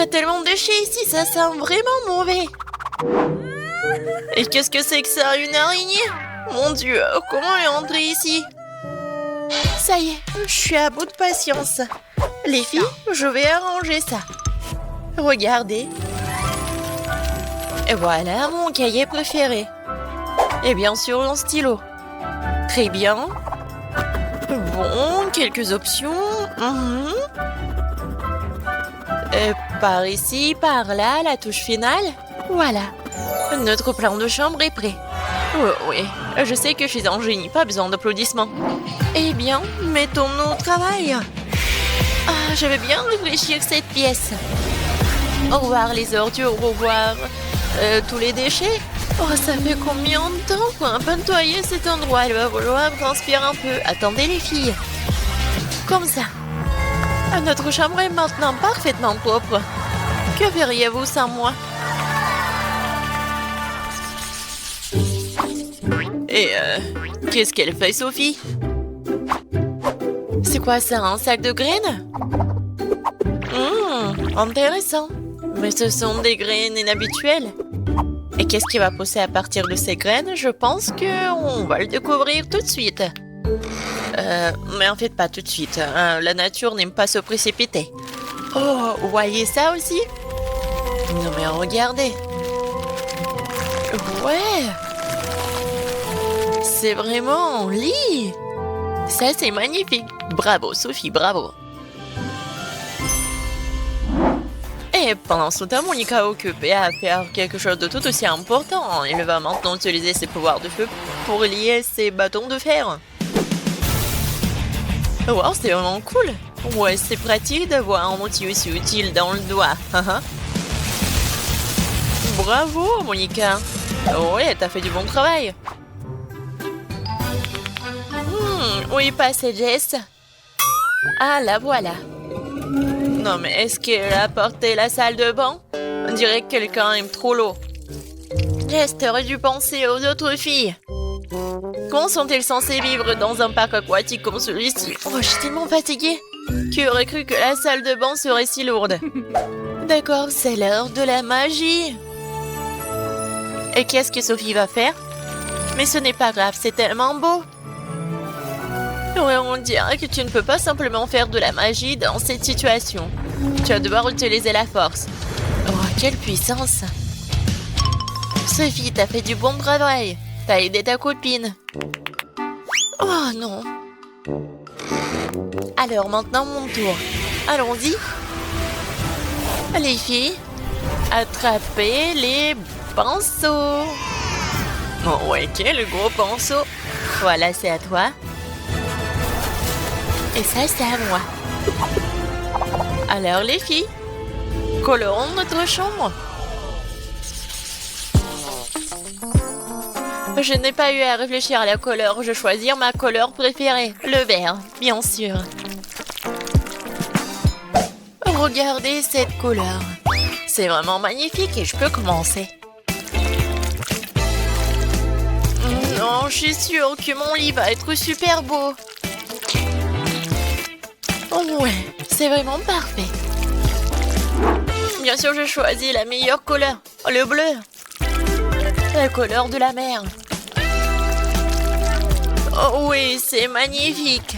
y a tellement de déchets ici, ça sent vraiment mauvais. Et qu'est-ce que c'est que ça, une araignée? Mon Dieu, comment est entrée ici? Ça y est, je suis à bout de patience. Les filles, je vais arranger ça. Regardez. Et voilà mon cahier préféré. Et bien sûr, un stylo. Très bien. Bon, quelques options. Par ici, par là, la touche finale. Voilà. Notre plan de chambre est prêt. Oh, oui, je sais que je suis un génie, pas besoin d'applaudissements. Eh bien, mettons-nous au travail. Ah, je vais bien réfléchir cette pièce. Au revoir les ordures, au revoir tous les déchets. Oh, ça fait combien de temps pour nettoyer cet endroit? Il va falloir transpirer un peu. Attendez les filles. Comme ça. Notre chambre est maintenant parfaitement propre. Que feriez-vous sans moi? Et qu'est-ce qu'elle fait, Sophie? C'est quoi ça, un sac de graines? Intéressant. Mais ce sont des graines inhabituelles. Et qu'est-ce qui va pousser à partir de ces graines? Je pense qu'on va le découvrir tout de suite. Mais en fait, pas tout de suite. La nature n'aime pas se précipiter. Oh, vous voyez ça aussi? Non mais regardez. Ouais. C'est vraiment un lit. Ça, c'est magnifique. Bravo, Sophie, bravo. Et pendant ce temps, Monica est occupée à faire quelque chose de tout aussi important. Elle va maintenant utiliser ses pouvoirs de feu pour lier ses bâtons de fer. Wow, c'est vraiment cool. Ouais, c'est pratique d'avoir un outil aussi utile dans le doigt. Bravo, Monica. Ouais, t'as fait du bon travail. Où est passée Jess? Ah, la voilà. Non, mais est-ce qu'elle a apporté la salle de bain? On dirait que quelqu'un aime trop l'eau. Jess, t'aurais dû penser aux autres filles. Comment sont-elles censées vivre dans un parc aquatique comme celui-ci? Oh, je suis tellement fatiguée. Qui aurait cru que la salle de bain serait si lourde? D'accord, c'est l'heure de la magie. Et qu'est-ce que Sophie va faire? Mais ce n'est pas grave, c'est tellement beau. Ouais, on dirait que tu ne peux pas simplement faire de la magie dans cette situation. Tu vas devoir utiliser la force. Oh, quelle puissance! Sophie, t'as fait du bon travail. T'as aidé ta copine. Oh non! Alors maintenant mon tour. Allons-y. Les filles, attrapez les pinceaux. Oh ouais, quel gros pinceau. Voilà, c'est à toi. Et ça, c'est à moi. Alors, les filles, colorons notre chambre. Je n'ai pas eu à réfléchir à la couleur. Je vais choisir ma couleur préférée. Le vert, bien sûr. Regardez cette couleur. C'est vraiment magnifique et je peux commencer. Non, je suis sûre que mon lit va être super beau. Oh ouais, c'est vraiment parfait. Bien sûr, je choisis la meilleure couleur, le bleu. La couleur de la mer. Oh oui, c'est magnifique.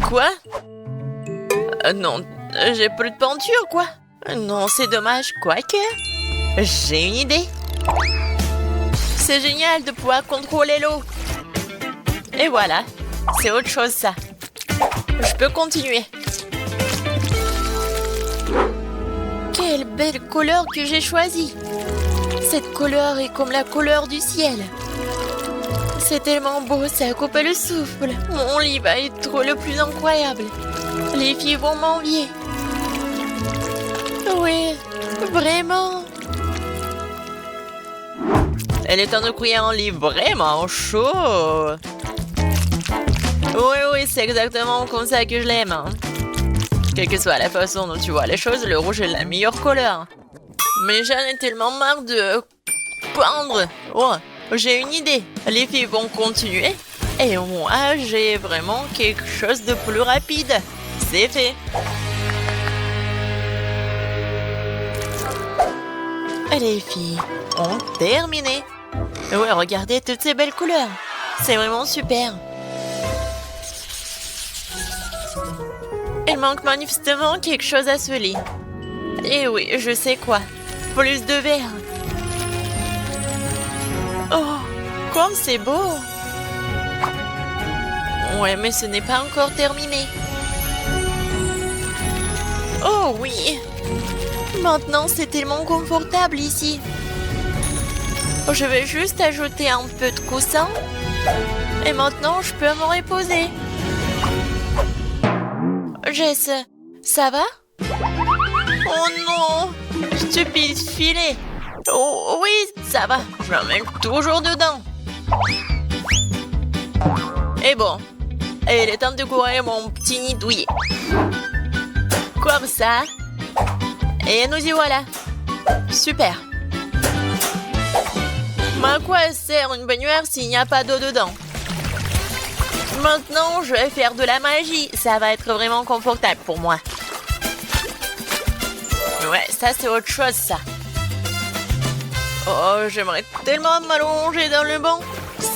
Quoi? Non, j'ai plus de peinture, quoi. Non, c'est dommage, quoique. J'ai une idée. C'est génial de pouvoir contrôler l'eau. Et voilà, c'est autre chose ça. Je peux continuer. Quelle belle couleur que j'ai choisie. Cette couleur est comme la couleur du ciel. C'est tellement beau, ça coupe le souffle. Mon lit va être le plus incroyable. Les filles vont m'envier. Oui, vraiment. Elle est en train de créer un lit vraiment chaud. Oui, c'est exactement comme ça que je l'aime. Quelle que soit la façon dont tu vois les choses, le rouge est la meilleure couleur. Mais j'en ai tellement marre de peindre. Oh, j'ai une idée. Les filles vont continuer. Et moi, j'ai vraiment quelque chose de plus rapide. C'est fait. Les filles ont terminé. Ouais, regardez toutes ces belles couleurs. C'est vraiment super. Il manque manifestement quelque chose à ce lit. Et oui, je sais quoi. Plus de verre. Oh, comme c'est beau. Ouais, mais ce n'est pas encore terminé. Oh oui. Maintenant, c'est tellement confortable ici. Je vais juste ajouter un peu de coussin. Et maintenant, je peux me reposer. Jess, ça va? Oh non! Stupide filet! Oh oui, ça va. Je l'emmène toujours dedans. Et bon, il est temps de courir mon petit nid douillet. Comme ça. Et nous y voilà. Super. Mais à quoi sert une baignoire s'il n'y a pas d'eau dedans? Maintenant, je vais faire de la magie. Ça va être vraiment confortable pour moi. Ouais, ça c'est autre chose, ça. Oh, j'aimerais tellement m'allonger dans le banc.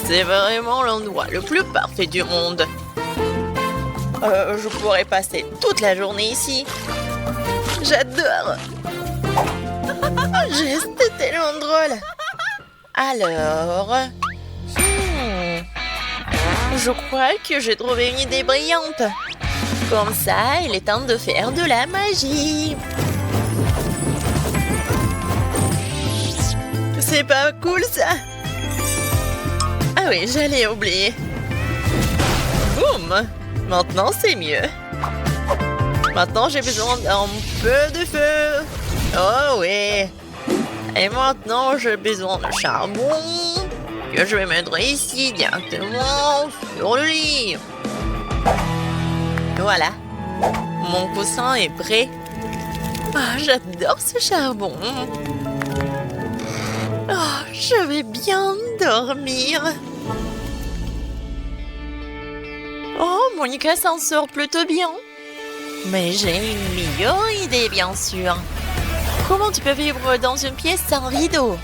C'est vraiment l'endroit le plus parfait du monde. Je pourrais passer toute la journée ici. J'adore. C'est tellement drôle. Alors... Je crois que j'ai trouvé une idée brillante. Comme ça, il est temps de faire de la magie. C'est pas cool, ça? Ah oui, j'allais oublier. Boum! Maintenant, c'est mieux. Maintenant, j'ai besoin d'un peu de feu. Oh oui. Et maintenant, j'ai besoin de charbon que je vais mettre ici directement sur le lit. Voilà. Mon coussin est prêt. Ah, j'adore ce charbon. Oh, je vais bien dormir. Oh, Monica s'en sort plutôt bien. Mais j'ai une meilleure idée, bien sûr. Comment tu peux vivre dans une pièce sans rideau?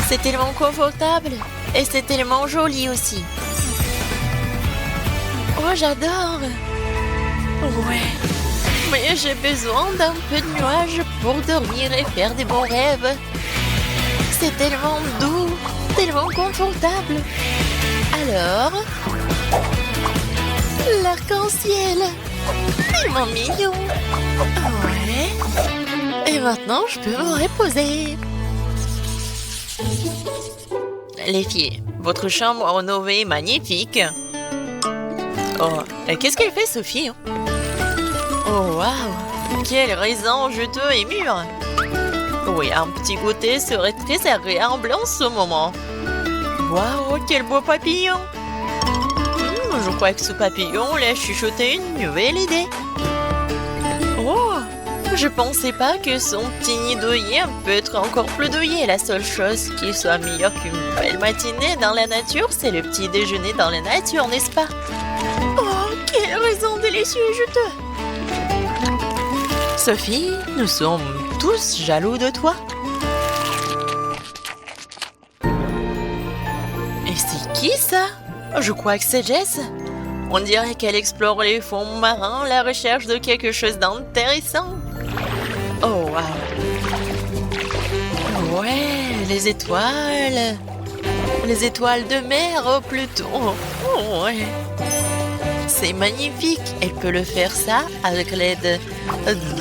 C'est tellement confortable et c'est tellement joli aussi. Oh, j'adore. Ouais. Mais j'ai besoin d'un peu de nuages pour dormir et faire des bons rêves. C'est tellement doux, tellement confortable. Alors, l'arc-en-ciel. Tellement mignon. Ouais. Et maintenant, je peux me reposer. Les filles, votre chambre rénovée est magnifique. Oh, et qu'est-ce qu'elle fait, Sophie? Oh, waouh! Quel raisin juteux et mûr! Oui, un petit goûter serait très agréable en ce moment. Waouh, quel beau papillon! Je crois que ce papillon l'a chuchoté une nouvelle idée. Oh! Je pensais pas que son petit nid douillet peut être encore plus douillet. La seule chose qui soit meilleure qu'une belle matinée dans la nature, c'est le petit déjeuner dans la nature, n'est-ce pas? Oh, quel raisin délicieux et juteux! Sophie, nous sommes tous jaloux de toi. Et c'est qui ça? Je crois que c'est Jess. On dirait qu'elle explore les fonds marins à la recherche de quelque chose d'intéressant. Oh, wow. Ouais, les étoiles. Les étoiles de mer, oh, plutôt. Oh, ouais. C'est magnifique. Elle peut le faire ça avec l'aide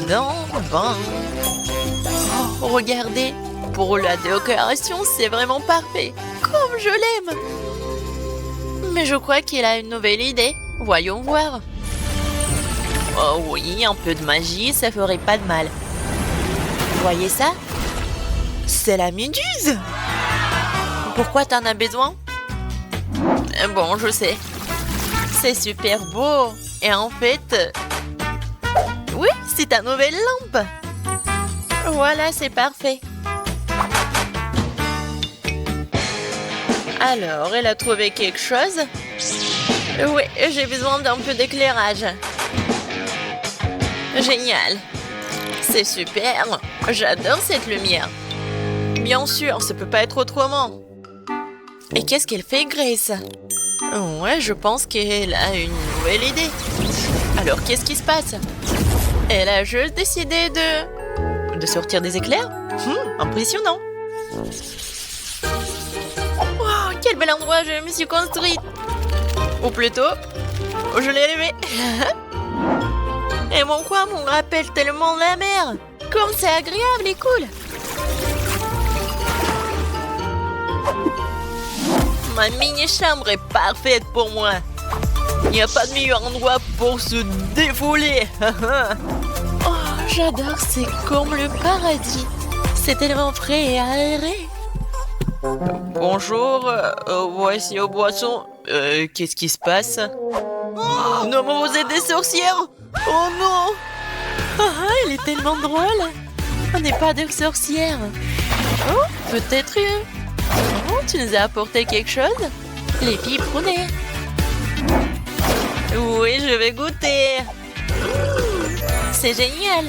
d'un vin. Oh, regardez. Pour la décoration, c'est vraiment parfait. Comme je l'aime. Mais je crois qu'il a une nouvelle idée. Voyons voir. Oh oui, un peu de magie, ça ferait pas de mal. Voyez ça? C'est la méduse. Pourquoi t'en as besoin? Bon, je sais. C'est super beau. Et en fait... Oui, c'est ta nouvelle lampe. Voilà, c'est parfait. Alors, elle a trouvé quelque chose? Oui, j'ai besoin d'un peu d'éclairage. Génial. C'est super. J'adore cette lumière. bien sûr, ça peut pas être autrement. Et qu'est-ce qu'elle fait, Grace? Ouais, je pense qu'elle a une nouvelle idée. Alors, qu'est-ce qui se passe? Elle a juste décidé de sortir des éclairs? Impressionnant. Wow, quel bel endroit je me suis construite. Ou plutôt, je l'ai élevé. Et mon coin me rappelle tellement la mer. Comme c'est agréable et cool. Ma mini-chambre est parfaite pour moi. Il n'y a pas de meilleur endroit pour se défouler. Oh, j'adore, c'est comme le paradis. C'est tellement frais et aéré. Bonjour, voici aux boissons. Qu'est-ce qui se passe? Oh, non, mais vous êtes des sorcières? Oh non! Elle est tellement drôle. On n'est pas de sorcières. Oh, peut-être Oh, tu nous as apporté quelque chose? Les filles, prenez. Oui, je vais goûter. C'est génial.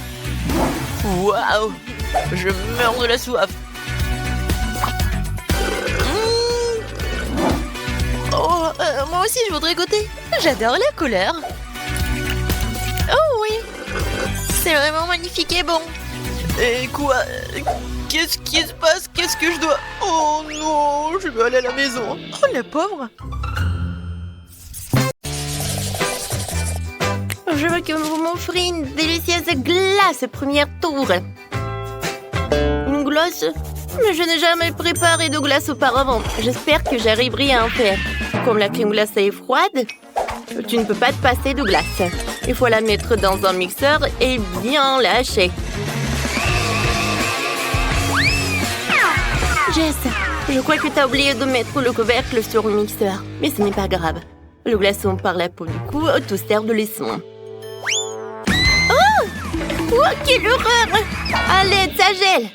Waouh! Je meurs de la soif. Oh, moi aussi, je voudrais goûter. J'adore la couleur. Oh oui. C'est vraiment magnifique et bon. Et quoi? Qu'est-ce qui se passe? Qu'est-ce que je dois... Oh non, je veux aller à la maison. Oh, la pauvre. Je veux que vous m'offriez une délicieuse glace première tour. Une glace? Mais je n'ai jamais préparé de glace auparavant. J'espère que j'arriverai à en faire. Comme la crème glacée est froide, tu ne peux pas te passer de glace. Il faut la mettre dans un mixeur et bien lâcher. Jess, je crois que tu as oublié de mettre le couvercle sur le mixeur. Mais ce n'est pas grave. Le glaçon par la peau du cou te sert de leçon. Oh, quelle horreur! Allez, ça gèle!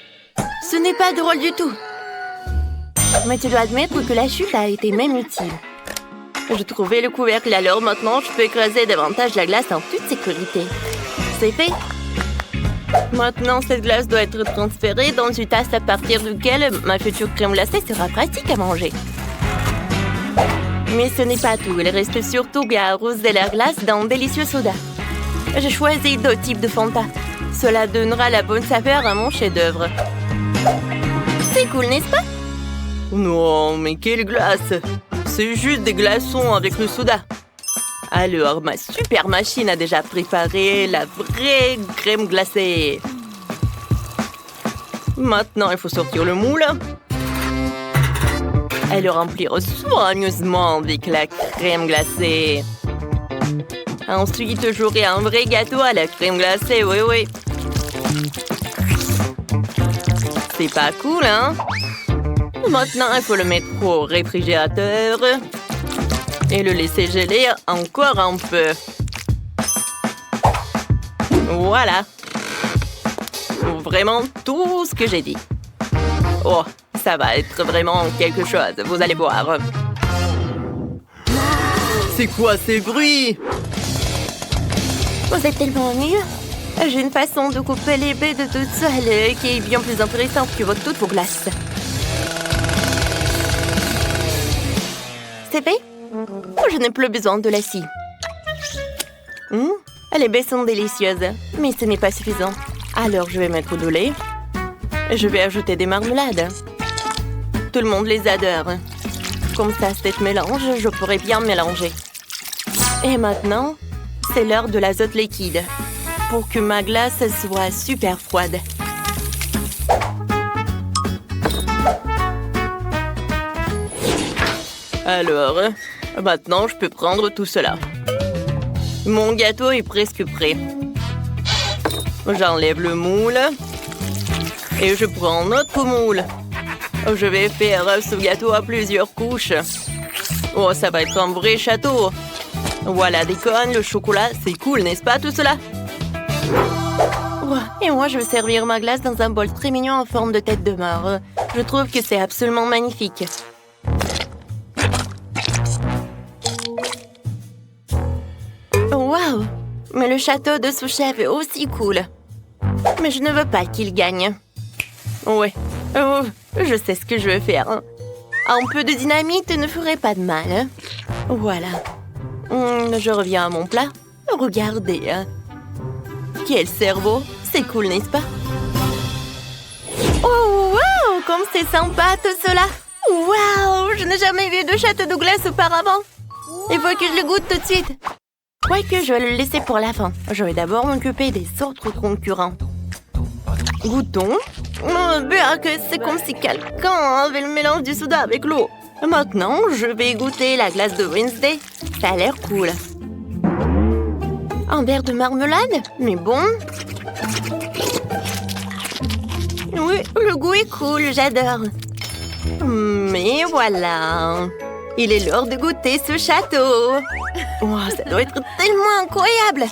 Ce n'est pas drôle du tout. Mais tu dois admettre que la chute a été même utile. J'ai trouvé le couvercle, alors maintenant je peux écraser davantage la glace en toute sécurité. C'est fait. Maintenant, cette glace doit être transférée dans une tasse à partir duquel ma future crème glacée sera pratique à manger. Mais ce n'est pas tout. Il reste surtout bien arroser la glace dans un délicieux soda. J'ai choisi 2 types de Fanta. Cela donnera la bonne saveur à mon chef-d'œuvre. C'est cool, n'est-ce pas? Non, mais quelle glace! C'est juste des glaçons avec le soda. Alors, ma super machine a déjà préparé la vraie crème glacée. Maintenant, il faut sortir le moule et le remplir soigneusement avec la crème glacée. Ensuite, j'aurai un vrai gâteau à la crème glacée, oui. C'est pas cool, hein? Maintenant, il faut le mettre au réfrigérateur et le laisser geler encore un peu. Voilà. Vraiment tout ce que j'ai dit. Oh, ça va être vraiment quelque chose, vous allez voir. C'est quoi ces bruits? Vous êtes tellement nuls. J'ai une façon de couper les baies de toute seule qui est bien plus intéressante que toutes vos glaces. C'est fait? Je n'ai plus besoin de la scie. Les baies sont délicieuses, mais ce n'est pas suffisant. Alors, je vais mettre de lait. Je vais ajouter des marmelades. Tout le monde les adore. Comme ça, cette mélange, je pourrais bien mélanger. Et maintenant, c'est l'heure de l'azote liquide pour que ma glace soit super froide. Alors, maintenant, je peux prendre tout cela. Mon gâteau est presque prêt. J'enlève le moule et je prends un autre moule. Je vais faire ce gâteau à plusieurs couches. Oh, ça va être un vrai château. Voilà des cônes, le chocolat, c'est cool, n'est-ce pas tout cela? Oh, et moi, je vais servir ma glace dans un bol très mignon en forme de tête de mort. Je trouve que c'est absolument magnifique. Waouh! Mais le château de sous-chef est aussi cool. Mais je ne veux pas qu'il gagne. Ouais, Oh, je sais ce que je veux faire. Un peu de dynamite ne ferait pas de mal. Voilà. Je reviens à mon plat. Regardez. Quel cerveau. C'est cool, n'est-ce pas? Oh, wow! Comme c'est sympa tout cela. Wow! Je n'ai jamais vu de château de glace auparavant. Il faut que je le goûte tout de suite. Quoique, je vais le laisser pour la fin. Je vais d'abord m'occuper des autres concurrents. Goûtons. Oh, que c'est comme si quelqu'un avait le mélange du soda avec l'eau. Maintenant, je vais goûter la glace de Wednesday. Ça a l'air cool. Un verre de marmelade? Mais bon. Oui, le goût est cool, j'adore. Mais voilà. Il est l'heure de goûter ce château. Wow, ça doit être tellement incroyable.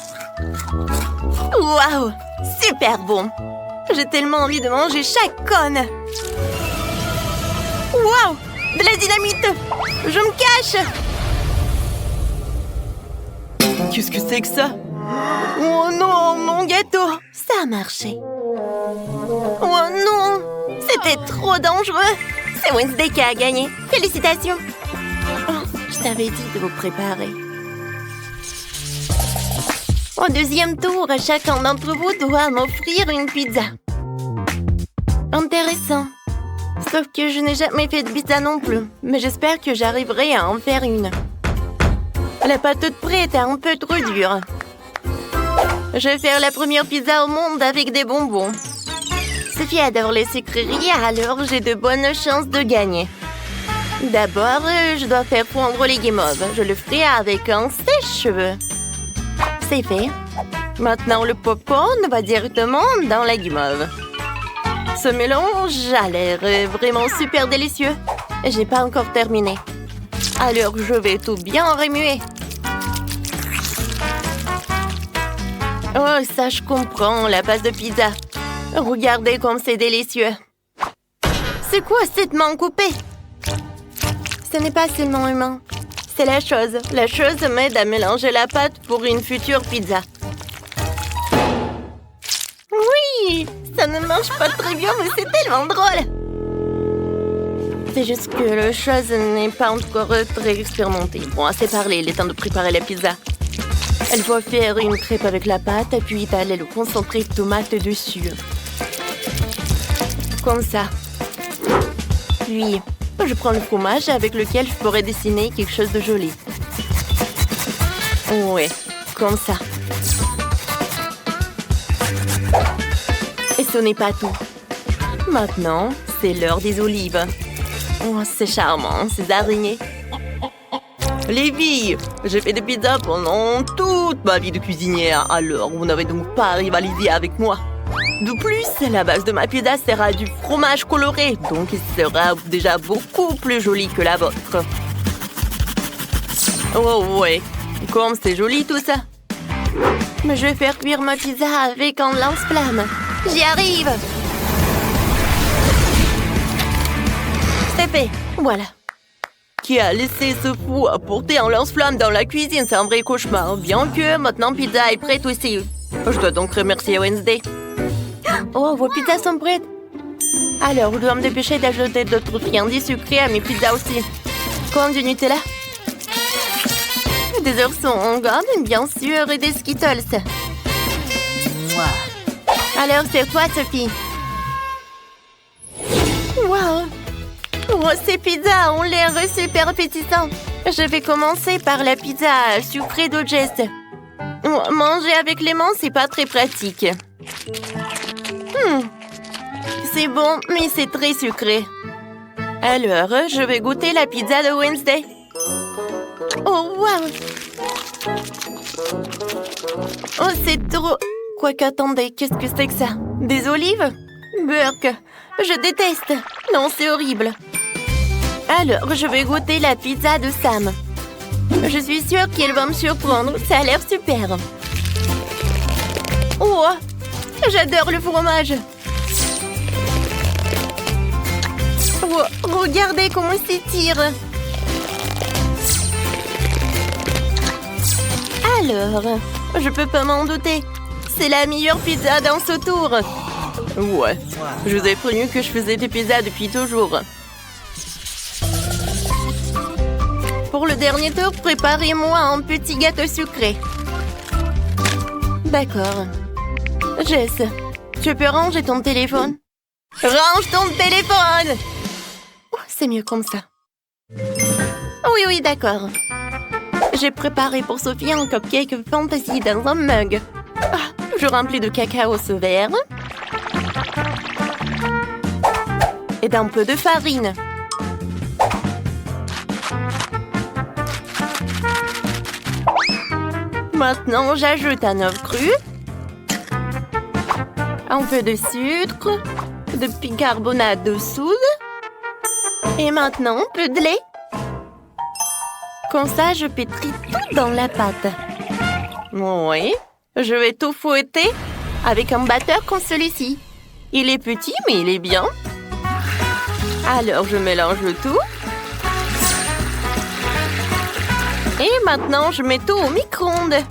Waouh, super bon. J'ai tellement envie de manger chaque cône. Waouh, de la dynamite. Je me cache. Qu'est-ce que c'est que ça? Oh non, mon gâteau. Ça a marché. Oh non, c'était trop dangereux. C'est Wednesday qui a gagné. Félicitations. Oh, je t'avais dit de vous préparer. Au deuxième tour, chacun d'entre vous doit m'offrir une pizza. Intéressant. Sauf que je n'ai jamais fait de pizza non plus. Mais j'espère que j'arriverai à en faire une. La pâte toute prête est un peu trop dure. Je vais faire la première pizza au monde avec des bonbons. Sophie adore les sucreries, alors j'ai de bonnes chances de gagner. D'abord, je dois faire fondre les guimauves. Je le ferai avec un sèche-cheveux. C'est fait. Maintenant, le popcorn va directement dans la guimauve. Ce mélange a l'air vraiment super délicieux. Et j'ai pas encore terminé. Alors, je vais tout bien remuer. Oh, ça, je comprends, la base de pizza. Regardez comme c'est délicieux. C'est quoi cette main coupée? Ce n'est pas seulement humain. C'est la chose. La chose m'aide à mélanger la pâte pour une future pizza. Oui! Ça ne marche pas très bien, mais c'est tellement drôle. C'est juste que la chose n'est pas encore très expérimentée. Bon, assez parlé, il est temps de préparer la pizza. Elle doit faire une crêpe avec la pâte, puis étaler le concentré de tomate dessus. Comme ça. Puis, je prends le fromage avec lequel je pourrais dessiner quelque chose de joli. Ouais, comme ça. Et ce n'est pas tout. Maintenant, c'est l'heure des olives. Oh, c'est charmant, ces araignées. Les filles, j'ai fait des pizzas pendant toute ma vie de cuisinière, alors vous n'avez donc pas à rivaliser avec moi. De plus, la base de ma pizza sera du fromage coloré, donc il sera déjà beaucoup plus joli que la vôtre. Oh ouais, comme c'est joli tout ça. Mais je vais faire cuire ma pizza avec un lance-flamme. J'y arrive. C'est fait, voilà. Qui a laissé ce fou apporter un lance-flamme dans la cuisine? C'est un vrai cauchemar. Bien que maintenant pizza est prête aussi. Je dois donc remercier Wednesday. Oh, vos pizzas sont prêtes. Alors, je dois me dépêcher d'ajouter d'autres friandises sucrées à mes pizzas aussi. Comme du Nutella. Des oursons en gomme, bien sûr, et des Skittles. Alors, c'est toi, Sophie. Wow! Oh, ces pizzas ont l'air super appétissants. Je vais commencer par la pizza sucrée de Jess. Manger avec les mains, c'est pas très pratique. C'est bon, mais c'est très sucré. Alors, je vais goûter la pizza de Wednesday. Oh, wow! Oh, c'est trop... Quoique, attendez, qu'est-ce que c'est que ça? Des olives? Burk! Je déteste. Non, c'est horrible. Alors, je vais goûter la pizza de Sam. Je suis sûre qu'elle va me surprendre. Ça a l'air super. Oh, j'adore le fromage. Oh, regardez comment il s'étire. Alors, je peux pas m'en douter. C'est la meilleure pizza dans ce tour. Ouais, je vous ai prévenu que je faisais des pizzas depuis toujours. Pour le dernier tour, préparez-moi un petit gâteau sucré. D'accord. Jess, tu peux ranger ton téléphone? Range ton téléphone! Oh, c'est mieux comme ça. Oui, d'accord. J'ai préparé pour Sophie un cupcake fantasy dans un mug. Je remplis de cacao ce verre. Et d'un peu de farine. Maintenant, j'ajoute un œuf cru. Un peu de sucre. De bicarbonate de soude. Et maintenant, un peu de lait. Comme ça, je pétris tout dans la pâte. Oui. Je vais tout fouetter avec un batteur comme celui-ci. Il est petit, mais il est bien. Alors, je mélange le tout. Et maintenant, je mets tout au micro-ondes.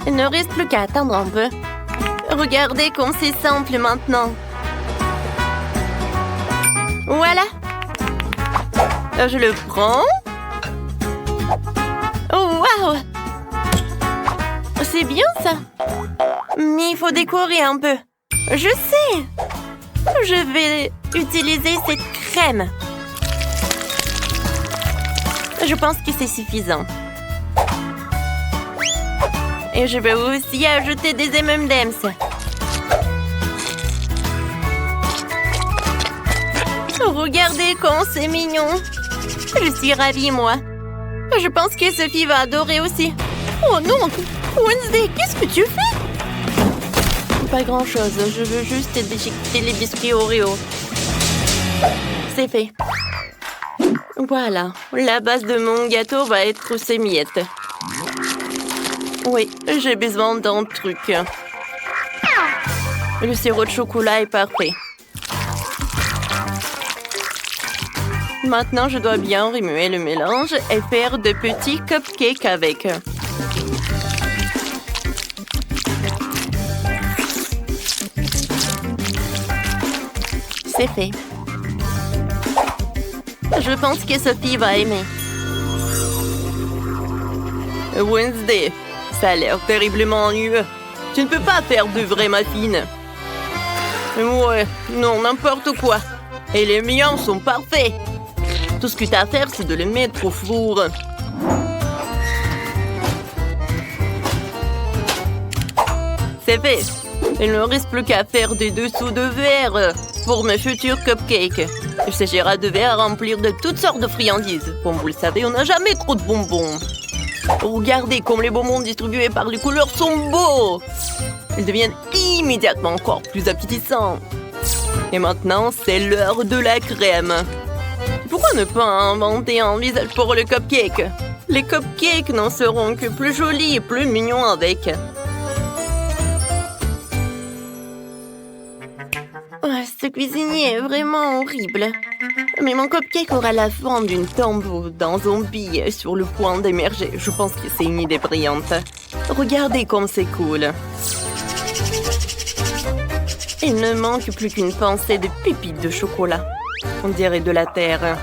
Il ne reste plus qu'à attendre un peu. Regardez comme c'est simple maintenant. Voilà. Je le prends. Oh, waouh! C'est bien ça. Mais il faut décorer un peu. Je sais. Je vais utiliser cette crème. Je pense que c'est suffisant. Et je vais aussi ajouter des M&M's. Regardez comme c'est mignon. Je suis ravie, moi. Je pense que Sophie va adorer aussi. Oh non! Wednesday, qu'est-ce que tu fais? Pas grand-chose. Je veux juste déchiqueter les biscuits Oreo. C'est fait. Voilà. La base de mon gâteau va être ces miettes. Oui, j'ai besoin d'un truc. Le sirop de chocolat est parfait. Maintenant, je dois bien remuer le mélange et faire de petits cupcakes avec. C'est fait. Je pense que Sophie va aimer. Wednesday, ça a l'air terriblement ennuyeux. Tu ne peux pas faire de vraies muffins. Ouais, non, n'importe quoi. Et les miens sont parfaits. Tout ce que tu as à faire, c'est de les mettre au four. C'est fait. Il ne reste plus qu'à faire des dessous de verre pour mes futurs cupcakes. Il s'agira de verres à remplir de toutes sortes de friandises. Comme vous le savez, on n'a jamais trop de bonbons. Regardez comme les bonbons distribués par les couleurs sont beaux. Ils deviennent immédiatement encore plus appétissants. Et maintenant, c'est l'heure de la crème. Pourquoi ne pas inventer un visage pour le cupcake? Les cupcakes n'en seront que plus jolis et plus mignons avec. Oh, ce cuisinier est vraiment horrible. Mais mon cupcake aura la forme d'une tombe dans un billet sur le point d'émerger. Je pense que c'est une idée brillante. Regardez comme c'est cool. Il ne manque plus qu'une pincée de pépites de chocolat. On dirait de la terre.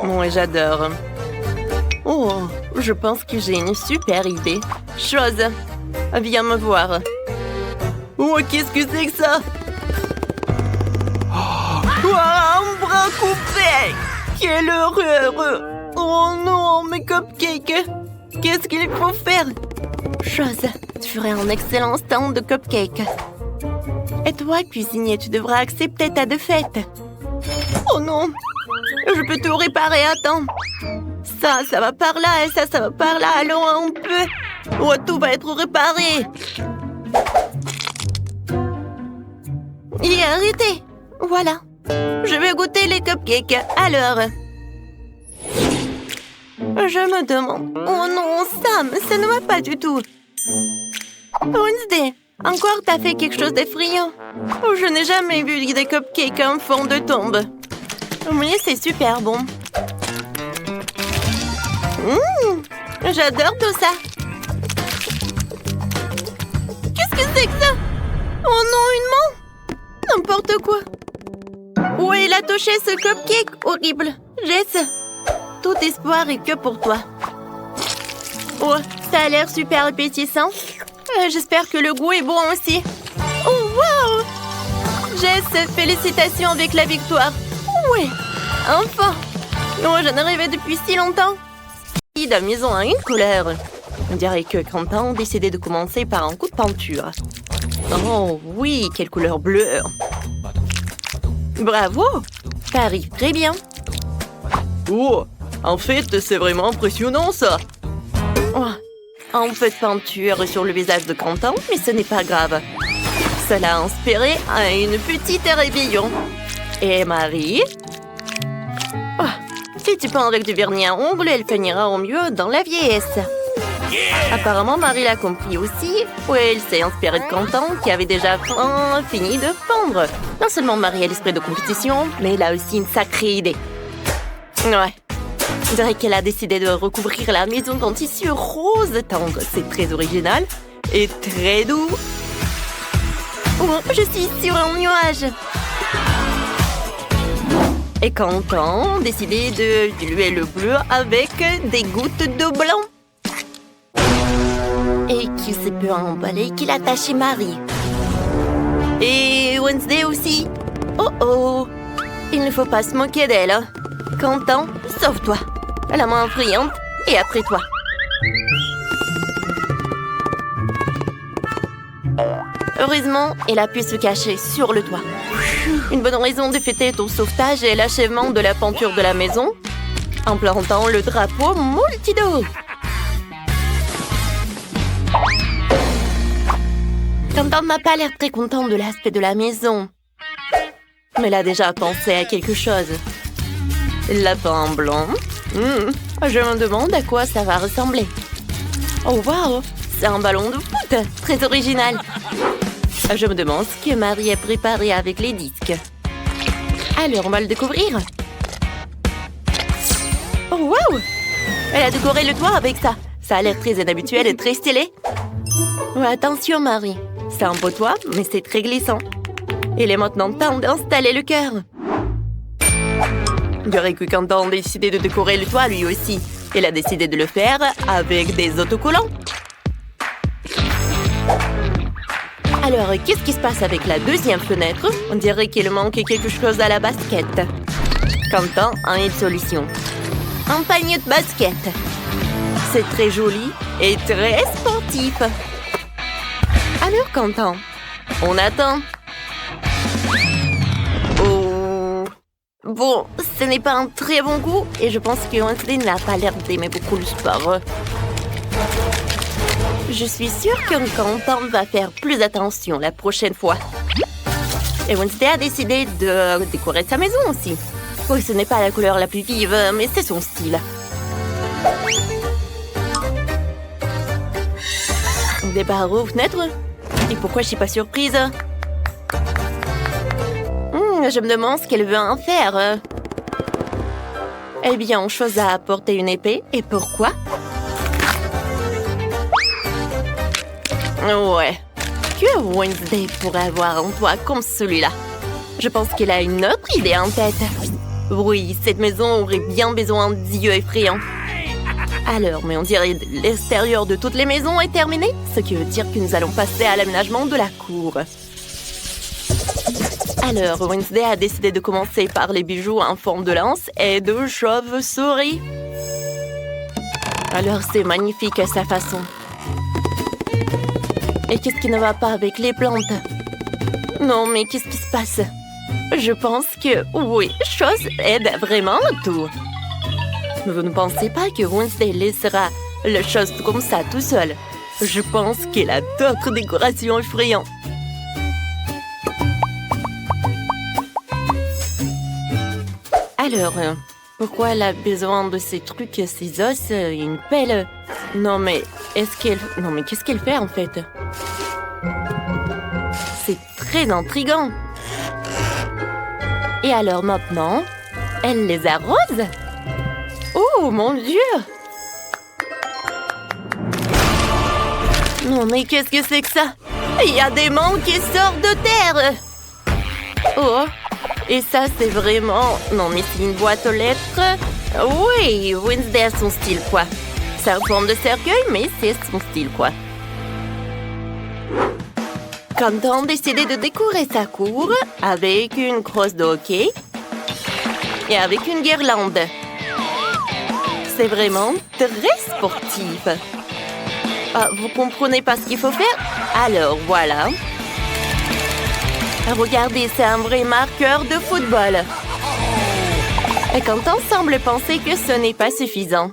Moi, j'adore. Oh, je pense que j'ai une super idée. Chose, viens me voir. Oh, qu'est-ce que c'est que ça? Oh, un bras coupé! Quelle horreur! Oh non, mes cupcakes! Qu'est-ce qu'il faut faire? Chose, tu ferais un excellent stand de cupcakes. Et toi, cuisinier, tu devras accepter ta défaite. Oh non! Je peux tout réparer, attends. Ça va par là et ça va par là. Allons un peu. Oh, tout va être réparé. Et arrêtez. Voilà. Je vais goûter les cupcakes. Alors. Je me demande. Oh non, Sam, ça ne va pas du tout. Wednesday, encore t'as fait quelque chose d'effrayant. Oh, je n'ai jamais vu des cupcakes en fond de tombe. Mais c'est super bon. J'adore tout ça. Qu'est-ce que c'est que ça? Oh non, une main! N'importe quoi. Où est la touché ce cupcake horrible? Jess, tout espoir est que pour toi. Oh, ça a l'air super appétissant. J'espère que le goût est bon aussi. Oh, wow! Jess, félicitations avec la victoire. Ouais, enfin! Oh, j'en ai rêvé depuis si longtemps. La maison a une couleur. On dirait que Quentin a décidé de commencer par un coup de peinture. Oh oui, quelle couleur bleue! Bravo! Ça arrive très bien. Oh, en fait, c'est vraiment impressionnant, ça. Oh, un peu de peinture sur le visage de Quentin, mais ce n'est pas grave. Cela a inspiré à une petite rébellion. Et Marie? Oh, si tu peins avec du vernis à ongles, elle finira au mieux dans la vieillesse. Apparemment, Marie l'a compris aussi. Oui, elle s'est inspirée de Quentin, qui avait déjà fini de peindre. Non seulement Marie a l'esprit de compétition, mais elle a aussi une sacrée idée. Ouais. On dirait qu'elle a décidé de recouvrir la maison d'un tissu rose tendre. C'est très original et très doux. Oh, je suis sur un nuage. Et Quentin a décidé de diluer le bleu avec des gouttes de blanc. Et qui se peut emballer qu'il a taché Marie. Et Wednesday aussi. Oh oh. Il ne faut pas se moquer d'elle. Quentin, sauve-toi. La main brillante et après toi. Heureusement, elle a pu se cacher sur le toit. Une bonne raison de fêter ton sauvetage et l'achèvement de la peinture de la maison en plantant le drapeau multido. Quentin n'a pas l'air très content de l'aspect de la maison. Mais il a déjà pensé à quelque chose. Lapin blanc. Je me demande à quoi ça va ressembler. Oh wow, c'est un ballon de foot, très original. Je me demande ce que Marie a préparé avec les disques. Alors, on va le découvrir. Oh wow, elle a décoré le toit avec ça. Ça a l'air très inhabituel et très stylé. Oh, attention Marie, c'est un beau toit, mais c'est très glissant. Il est maintenant temps d'installer le cœur. On dirait que Quentin a décidé de décorer le toit lui aussi. Il a décidé de le faire avec des autocollants. Alors, qu'est-ce qui se passe avec la deuxième fenêtre? On dirait qu'il manque quelque chose à la basket. Quentin a une solution. Un panier de basket. C'est très joli et très sportif. Alors, Quentin, on attend. Oh. Bon, ce n'est pas un très bon goût et je pense que Wednesday n'a pas l'air d'aimer beaucoup le sport. Je suis sûre que Quentin va faire plus attention la prochaine fois. Et Wednesday a décidé de décorer sa maison aussi. Oui, ce n'est pas la couleur la plus vive, mais c'est son style. Des barreaux aux fenêtres? Et pourquoi je suis pas surprise? Je me demande ce qu'elle veut en faire. Eh bien, on choisit à apporter une épée. Et pourquoi? Ouais. Que Wednesday pourrait avoir un toit comme celui-là? Je pense qu'elle a une autre idée en tête. Oui, cette maison aurait bien besoin d'yeux effrayants. Alors, mais on dirait que l'extérieur de toutes les maisons est terminé, ce qui veut dire que nous allons passer à l'aménagement de la cour. Alors, Wednesday a décidé de commencer par les bijoux en forme de lance et de chauve-souris. Alors, c'est magnifique à sa façon. Et qu'est-ce qui ne va pas avec les plantes? Non, mais qu'est-ce qui se passe? Je pense que, oui, chose aide vraiment tout. Mais vous ne pensez pas que Wednesday laissera la chose comme ça tout seul? Je pense qu'elle a d'autres décorations effrayantes. Alors, pourquoi elle a besoin de ces trucs, ces os, une pelle? Non, mais qu'est-ce qu'elle fait en fait? C'est très intriguant. Et alors maintenant, elle les arrose? Oh mon Dieu! Non, mais qu'est-ce que c'est que ça? Il y a des monts qui sortent de terre. Oh, et ça, c'est vraiment... Non, mais c'est une boîte aux lettres. Oui, Wednesday a son style, quoi. C'est en forme de cercueil, mais c'est son style, quoi. Quentin décidé de décorer sa cour avec une crosse de hockey et avec une guirlande. C'est vraiment très sportif. Ah, vous comprenez pas ce qu'il faut faire? Alors, voilà. Regardez, c'est un vrai marqueur de football. Et Quentin semble penser que ce n'est pas suffisant.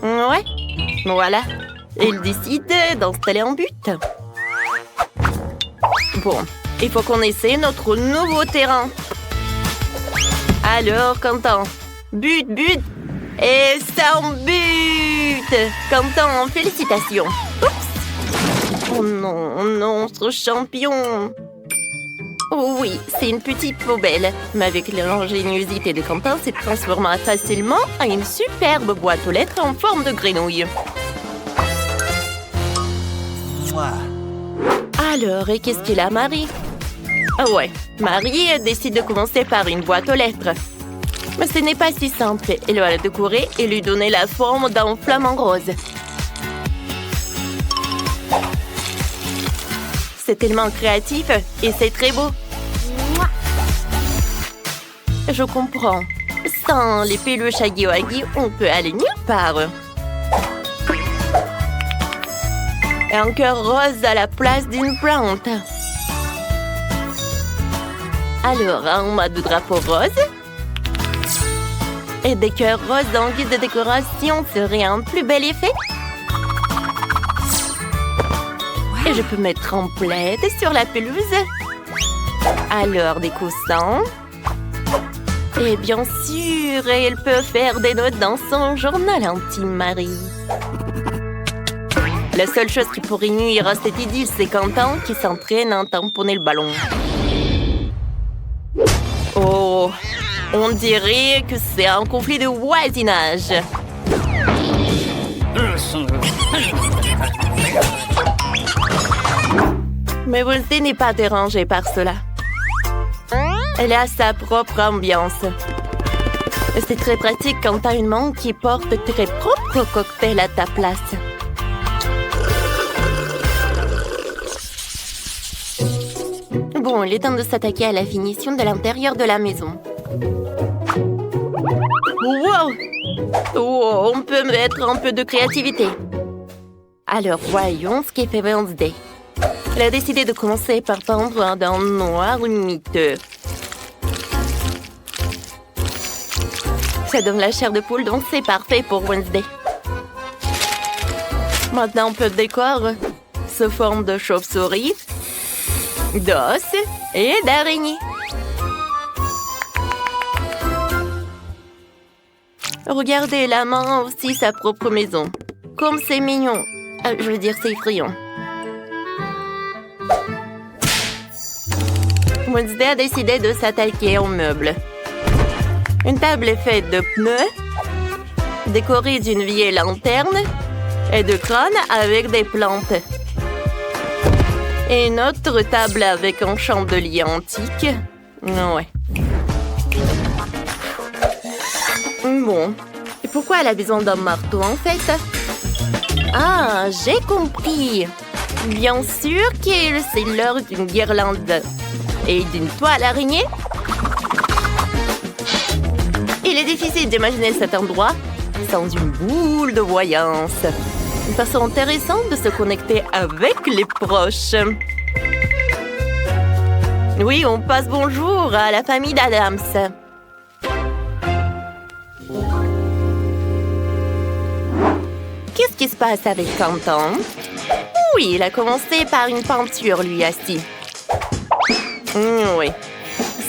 Ouais, voilà. Il décide d'installer un but. Bon, il faut qu'on essaie notre nouveau terrain. Alors, Quentin, but, et c'est un but! Quentin, félicitations. Oups! Oh non, ce champion! Oh oui, c'est une petite poubelle, mais avec l'ingéniosité de Quentin, c'est transformé facilement en une superbe boîte aux lettres en forme de grenouille. Alors, et qu'est-ce qu'il a, Marie? Ah ouais, Marie décide de commencer par une boîte aux lettres. Mais ce n'est pas si simple. Elle va la décorer et lui donner la forme d'un flamant rose. C'est tellement créatif et c'est très beau. Je comprends. Sans les peluches Huggy Wuggy, on peut aller nulle part. Et un cœur rose à la place d'une plante. Alors, un mode de drapeau rose. Et des cœurs roses en guise de décoration serait un plus bel effet. Et je peux mettre en plaid sur la pelouse. Alors, des coussins. Et bien sûr, elle peut faire des notes dans son journal intime, Marie. La seule chose qui pourrait nuire à cette idylle, c'est Quentin qui s'entraîne à tamponner le ballon. Oh, on dirait que c'est un conflit de voisinage. Mais Wednesday n'est pas dérangée par cela. Elle a sa propre ambiance. C'est très pratique quand t'as une main qui porte tes propres cocktails à ta place. Bon, il est temps de s'attaquer à la finition de l'intérieur de la maison. Wow! Oh, on peut mettre un peu de créativité. Alors, voyons ce qu'est fait Wednesday. Elle a décidé de commencer par peindre d'un noir miteux. Ça donne la chair de poule, donc c'est parfait pour Wednesday. Maintenant, un peu de décor sous forme de chauve-souris, d'os et d'araignée. Regardez, la main a aussi sa propre maison. Comme c'est mignon. Je veux dire, c'est effrayant. Wednesday a décidé de s'attaquer aux meubles. Une table est faite de pneus, décorée d'une vieille lanterne et de crânes avec des plantes. Et une autre table avec un chandelier antique. Ouais. Bon. Et pourquoi elle a besoin d'un marteau, en fait? Ah, j'ai compris. Bien sûr que c'est l'heure d'une guirlande et d'une toile araignée. Il est difficile d'imaginer cet endroit sans une boule de voyance. Une façon intéressante de se connecter avec les proches. Oui, on passe bonjour à la famille d'Adams. Qu'est-ce qui se passe avec Quentin? Oui, il a commencé par une peinture, lui, assis. Oui,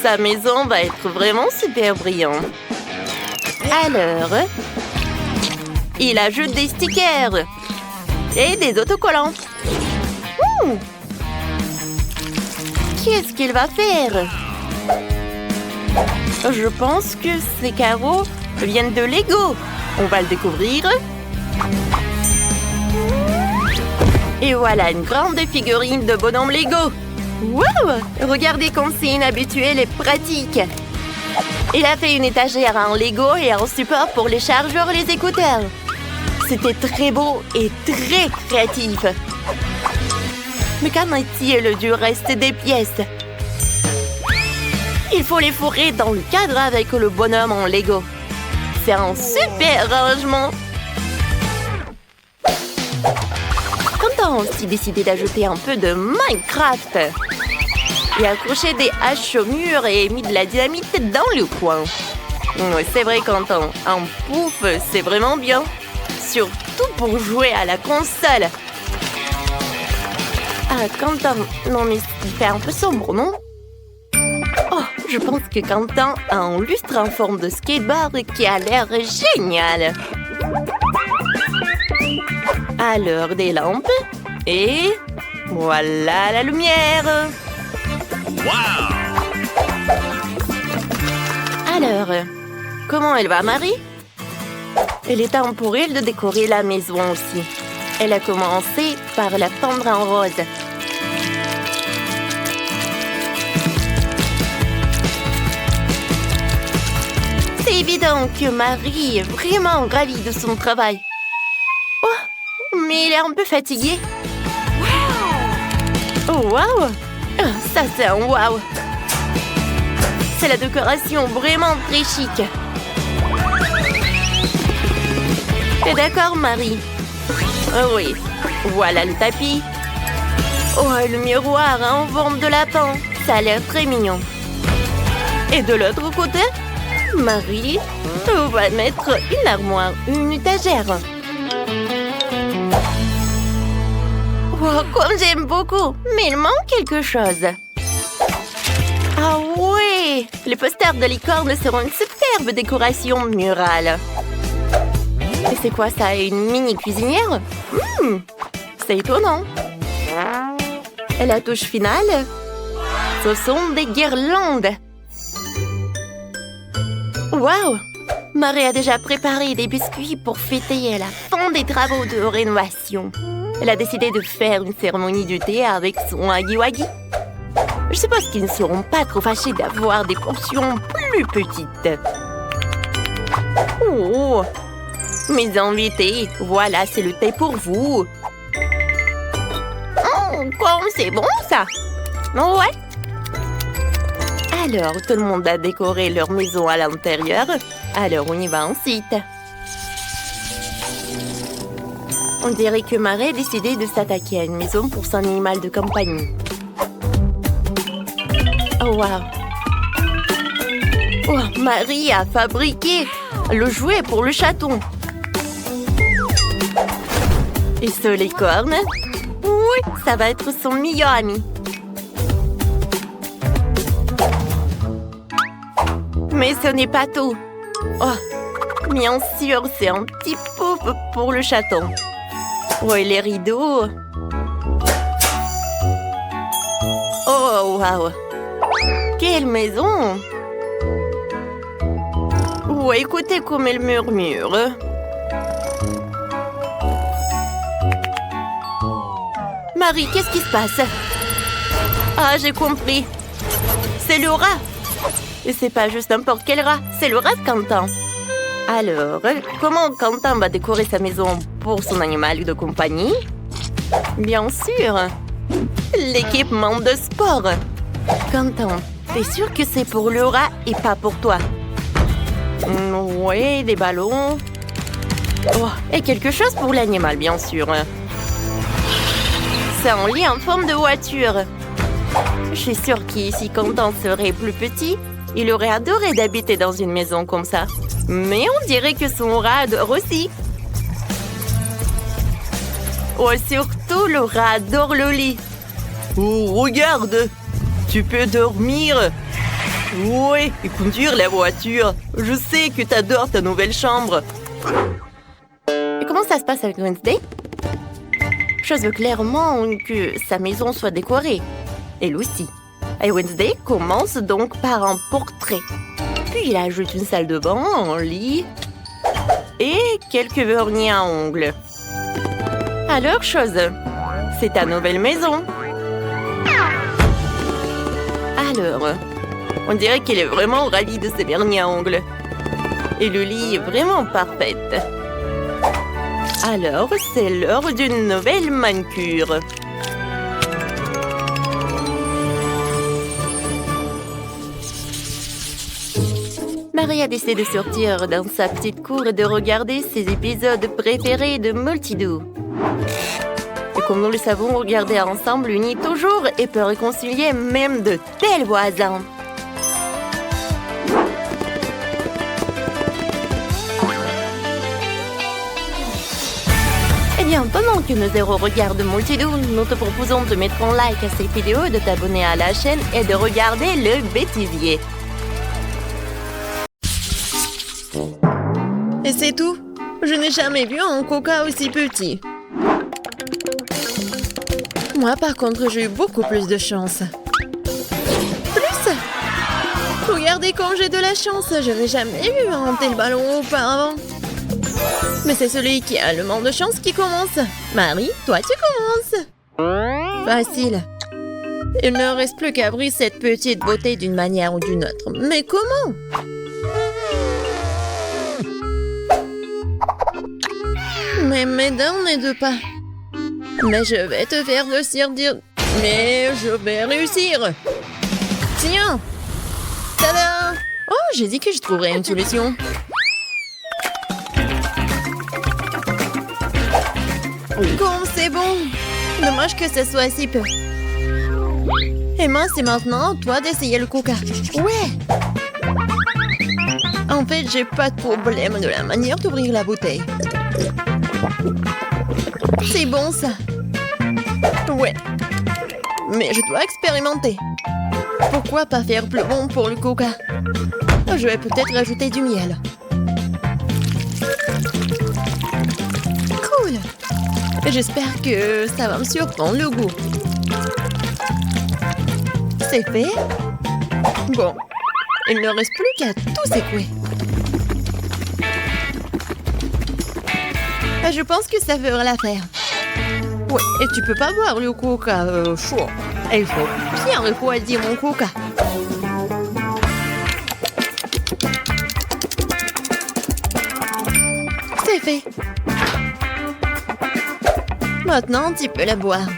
sa maison va être vraiment super brillante. Alors, il ajoute des stickers et des autocollants. Qu'est-ce qu'il va faire? Je pense que ces carreaux viennent de Lego. On va le découvrir. Et voilà une grande figurine de bonhomme Lego. Wow! Regardez comme c'est inhabituel et pratique. Il a fait une étagère en Lego et un support pour les chargeurs et les écouteurs. C'était très beau et très créatif. Mais qu'en est-il du reste des pièces? Il faut les fourrer dans le cadre avec le bonhomme en Lego. C'est un super rangement. Quentin a aussi décidé d'ajouter un peu de Minecraft. Il a accroché des haches au mur et mis de la dynamite dans le coin. C'est vrai, Quentin, un pouf, c'est vraiment bien. Surtout pour jouer à la console. Ah, Quentin, non mais il fait un peu sombre, non? Oh, je pense que Quentin a un lustre en forme de skateboard qui a l'air génial. Alors, des lampes. Et voilà la lumière. Wow! Alors, comment elle va, Marie? Il est temps pour elle de décorer la maison aussi. Elle a commencé par la peindre en rose. C'est évident que Marie est vraiment ravie de son travail. Oh, mais elle est un peu fatiguée. Oh, wow! Ça, c'est un wow! C'est la décoration vraiment très chic. T'es d'accord, Marie? Oh oui, voilà le tapis. Oh, le miroir en forme de lapin. Ça a l'air très mignon. Et de l'autre côté, Marie va mettre une armoire, une étagère. Oh, comme j'aime beaucoup, mais il manque quelque chose. Ah ouais, les posters de licorne seront une superbe décoration murale. Et c'est quoi ça, une mini cuisinière? C'est étonnant. Et la touche finale, ce sont des guirlandes. Waouh! Marie a déjà préparé des biscuits pour fêter la fin des travaux de rénovation. Elle a décidé de faire une cérémonie du thé avec son Huggy-Wuggy. Je suppose qu'ils ne seront pas trop fâchés d'avoir des portions plus petites. Oh! Mes invités, voilà, c'est le thé pour vous. Oh, comme c'est bon, ça! Ouais! Alors, tout le monde a décoré leur maison à l'intérieur. Alors, on y va ensuite. On dirait que Marie a décidé de s'attaquer à une maison pour son animal de compagnie. Oh, wow! Oh, Marie a fabriqué le jouet pour le chaton. Et ce licorne? Oui, ça va être son meilleur ami. Mais ce n'est pas tout. Oh, bien sûr, c'est un petit pouf pour le chaton. Oh, et les rideaux. Oh, waouh! Quelle maison! Oh, écoutez comme elle murmure. Marie, qu'est-ce qui se passe? Ah, j'ai compris. C'est le rat. Et c'est pas juste n'importe quel rat, c'est le rat de Quentin. Alors, comment Quentin va décorer sa maison pour son animal de compagnie? Bien sûr, l'équipement de sport. Quentin, t'es sûr que c'est pour le rat et pas pour toi? Oui, des ballons. Oh, et quelque chose pour l'animal, bien sûr. C'est un lit en forme de voiture. Je suis sûre qu'ici Quentin serait plus petit, il aurait adoré d'habiter dans une maison comme ça. Mais on dirait que son rat adore aussi. Oh, surtout le rat adore le lit. Oh, regarde, tu peux dormir. Ouais, et conduire la voiture. Je sais que t'adores ta nouvelle chambre. Et comment ça se passe avec Wednesday? Je veux clairement que sa maison soit décorée. Elle aussi. Et Wednesday commence donc par un portrait. Puis il ajoute une salle de bain, un lit et quelques vernis à ongles. Alors, chose, C'est ta nouvelle maison. Alors, on dirait qu'il est vraiment ravi de ses vernis à ongles. Et le lit est vraiment parfait. Alors, c'est l'heure d'une nouvelle manucure. Maria décide de sortir dans sa petite cour et de regarder ses épisodes préférés de Multidou. Et comme nous le savons, regarder ensemble unit toujours et peut réconcilier même de tels voisins. Eh bien, pendant que nos héros regardent Multidou, nous te proposons de mettre un like à cette vidéo, de t'abonner à la chaîne et de regarder le bêtisier. Et c'est tout? Je n'ai jamais vu un coca aussi petit. Moi, par contre, j'ai eu beaucoup plus de chance. Plus? Regardez comme j'ai de la chance. Je n'ai jamais eu un tel ballon auparavant. Mais c'est celui qui a le moins de chance qui commence. Marie, toi, tu commences. Facile. Il ne reste plus qu'à briser cette petite beauté d'une manière ou d'une autre. Mais comment? Mais mes dents ne deux pas. Mais je vais te faire dire. Mais je vais réussir. Tiens. Tada! Oh, j'ai dit que je trouverais une solution. Comme c'est bon. Dommage que ce soit si peu. Emma, c'est maintenant toi d'essayer le coca. Ouais. En fait, j'ai pas de problème de la manière d'ouvrir la bouteille. C'est bon, ça. Ouais. Mais je dois expérimenter. Pourquoi pas faire plus bon pour le coca? Je vais peut-être rajouter du miel. Cool. J'espère que ça va me surprendre le goût. C'est fait? Bon. Il ne reste plus qu'à tout secouer. Je pense que ça fera l'affaire. Ouais, et tu peux pas boire le coca chaud. Il faut bien refroidir mon coca. C'est fait. Maintenant, tu peux la boire.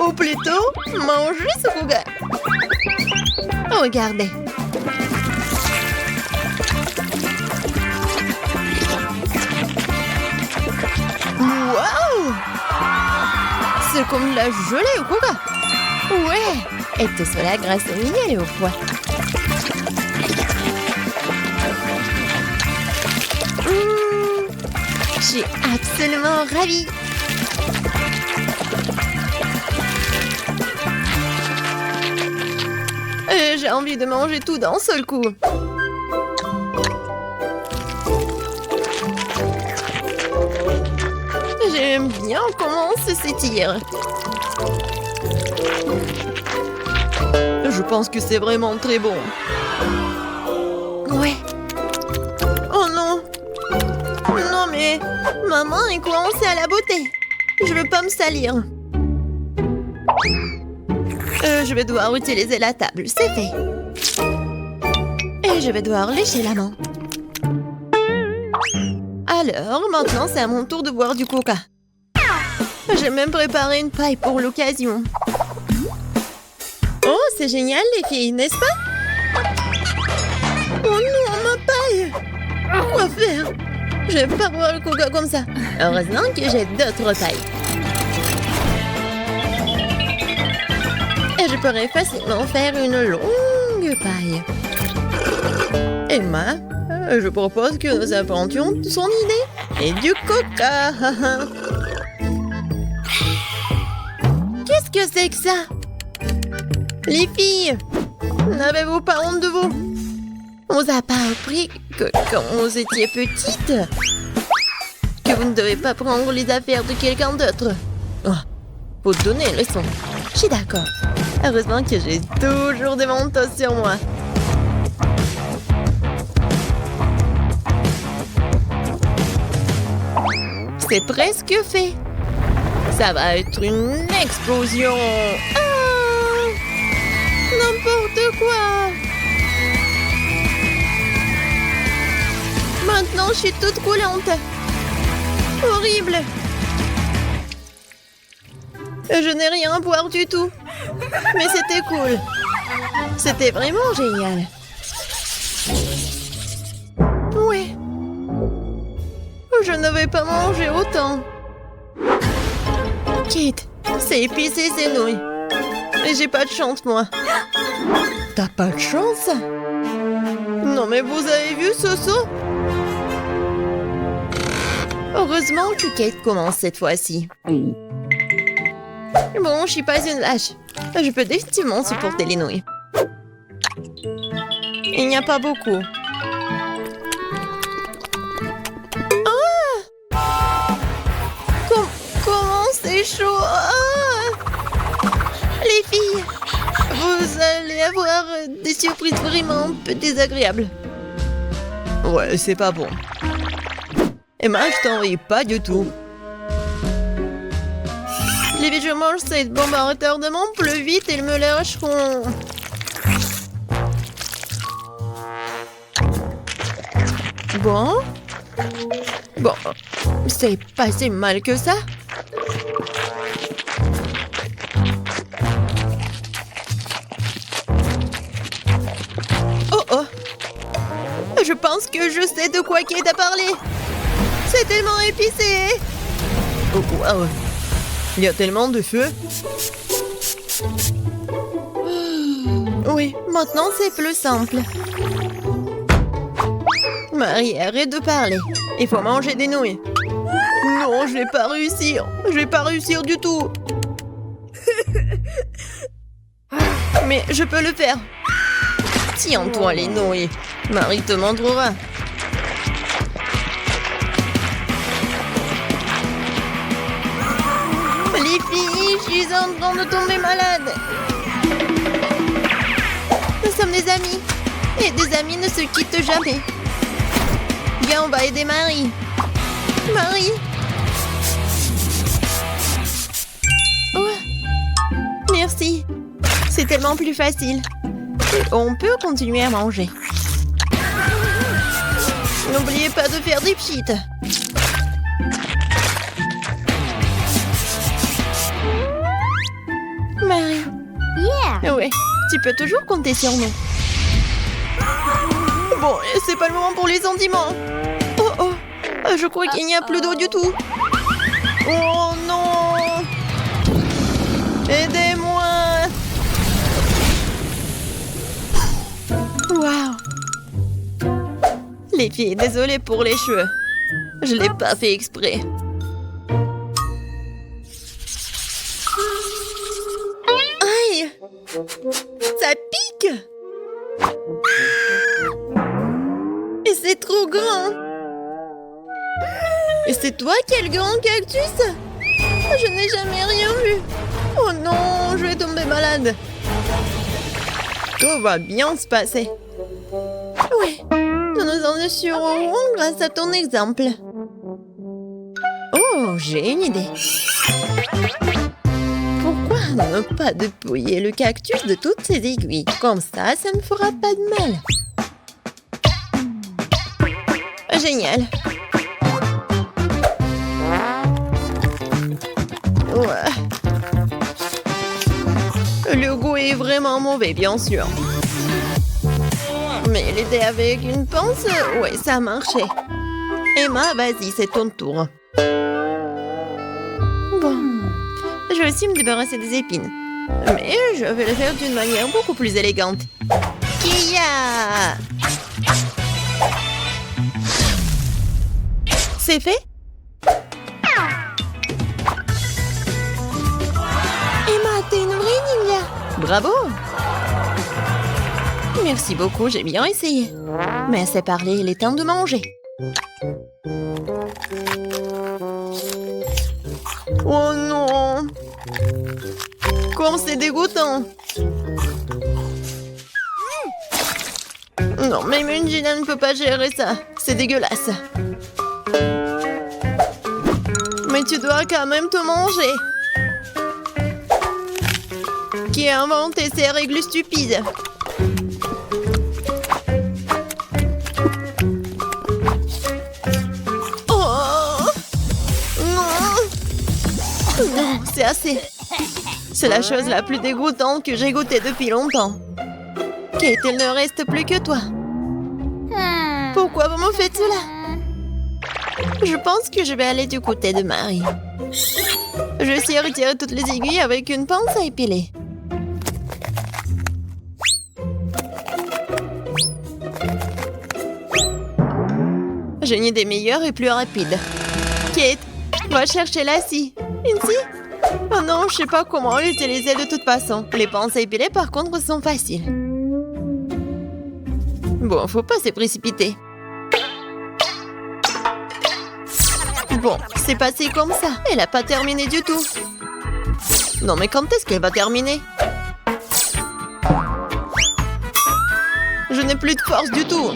Ou plutôt, manger ce coca. Regardez. Wow! C'est comme de la gelée au coca. Ouais! Et tout cela grâce au miel et au foie. Je suis absolument ravie. J'ai envie de manger tout d'un seul coup. J'aime bien comment ça s'étire. Je pense que c'est vraiment très bon. Ouais. Oh non. Non mais, ma main est coincée à la beauté. Je veux pas me salir. Je vais devoir utiliser la table, c'est fait. Et je vais devoir lécher la main. Alors, maintenant, c'est à mon tour de boire du coca. J'ai même préparé une paille pour l'occasion. Oh, c'est génial, les filles, n'est-ce pas? Oh non, ma paille! Quoi faire? Je vais pas boire le coca comme ça. Heureusement que j'ai d'autres pailles. Et je pourrais facilement faire une longue paille. Emma, je propose que nous inventions son idée. Et du coca. Qu'est-ce que c'est que ça? Les filles, n'avez-vous pas honte de vous? On vous a pas appris que quand vous étiez petites, que vous ne devez pas prendre les affaires de quelqu'un d'autre. Oh, faut donner une leçon. Je suis d'accord. Heureusement que j'ai toujours des mentos sur moi. C'est presque fait. Ça va être une explosion. Ah! N'importe quoi. Maintenant, je suis toute coulante. Horrible. Je n'ai rien à boire du tout. Mais c'était cool. C'était vraiment génial. Ouais. Je ne vais pas manger autant. Kate, c'est épicé ces nouilles. Et j'ai pas de chance, moi. T'as pas de chance? Non, mais vous avez vu ce saut? Heureusement que Kate commence cette fois-ci. Bon, je suis pas une lâche. Je peux définitivement supporter les nouilles. Il n'y a pas beaucoup. Ah! Comment c'est chaud? Ah! Les filles, vous allez avoir des surprises vraiment un peu désagréables. Ouais, c'est pas bon. Emma, je t'en ris pas du tout. Les filles, je mange cette bombe à retardement plus vite et ils me lâcheront. Bon, c'est pas si mal que ça. Oh, je pense que je sais de quoi Kate a parlé. C'est tellement épicé. Oh, wow. Il y a tellement de feu. Oui, maintenant c'est plus simple. Marie, arrête de parler. Il faut manger des nouilles. Non, je vais pas réussir. Je vais pas réussir du tout. Mais je peux le faire. Tiens-toi les nouilles. Marie te montrera. Les filles, je suis en train de tomber malade. Nous sommes des amis. Et des amis ne se quittent jamais. Viens, on va aider Marie. Marie. Oh. Merci. C'est tellement plus facile. Et on peut continuer à manger. N'oubliez pas de faire des pchites. Marie. Yeah. Ouais, tu peux toujours compter sur nous. Bon, c'est pas le moment pour les sentiments. Oh, je crois qu'il n'y a plus d'eau du tout. Oh non. Aidez-moi. Waouh. Les filles, désolée pour les cheveux. Je l'ai pas fait exprès. Aïe. Ça pique. Et c'est trop grand. Et c'est toi qui as le grand cactus? Je n'ai jamais rien vu. Oh non, je vais tomber malade. Tout va bien se passer. Oui, nous nous en assurerons grâce à ton exemple. Oh, j'ai une idée. Pourquoi ne pas dépouiller le cactus de toutes ses aiguilles? Comme ça ne fera pas de mal. Génial. Ouais. Le goût est vraiment mauvais, bien sûr. Mais l'aider avec une pince, ouais, ça a marché. Emma, vas-y, c'est ton tour. Bon, je vais aussi me débarrasser des épines. Mais je vais le faire d'une manière beaucoup plus élégante. Kia! C'est fait? Emma, t'es une vraie ninja! Bravo! Merci beaucoup, j'ai bien essayé. Mais assez parlé, il est temps de manger. Oh non! Comme c'est dégoûtant! Non, même une Gina ne peut pas gérer ça. C'est dégueulasse. Mais tu dois quand même tout manger. Qui a inventé ces règles stupides? Oh non! Non, c'est assez. C'est la chose la plus dégoûtante que j'ai goûtée depuis longtemps. Kate, il ne reste plus que toi. Pourquoi vous me faites cela? Je pense que je vais aller du côté de Marie. Je sais retirer toutes les aiguilles avec une pince à épiler. J'ai une idée meilleure et plus rapide. Kate, va chercher la scie. Une scie? Oh non, je sais pas comment l'utiliser de toute façon. Les pinces à épiler, par contre, sont faciles. Bon, faut pas se précipiter. Bon, c'est passé comme ça. Elle a pas terminé du tout. Non, mais quand est-ce qu'elle va terminer? Je n'ai plus de force du tout.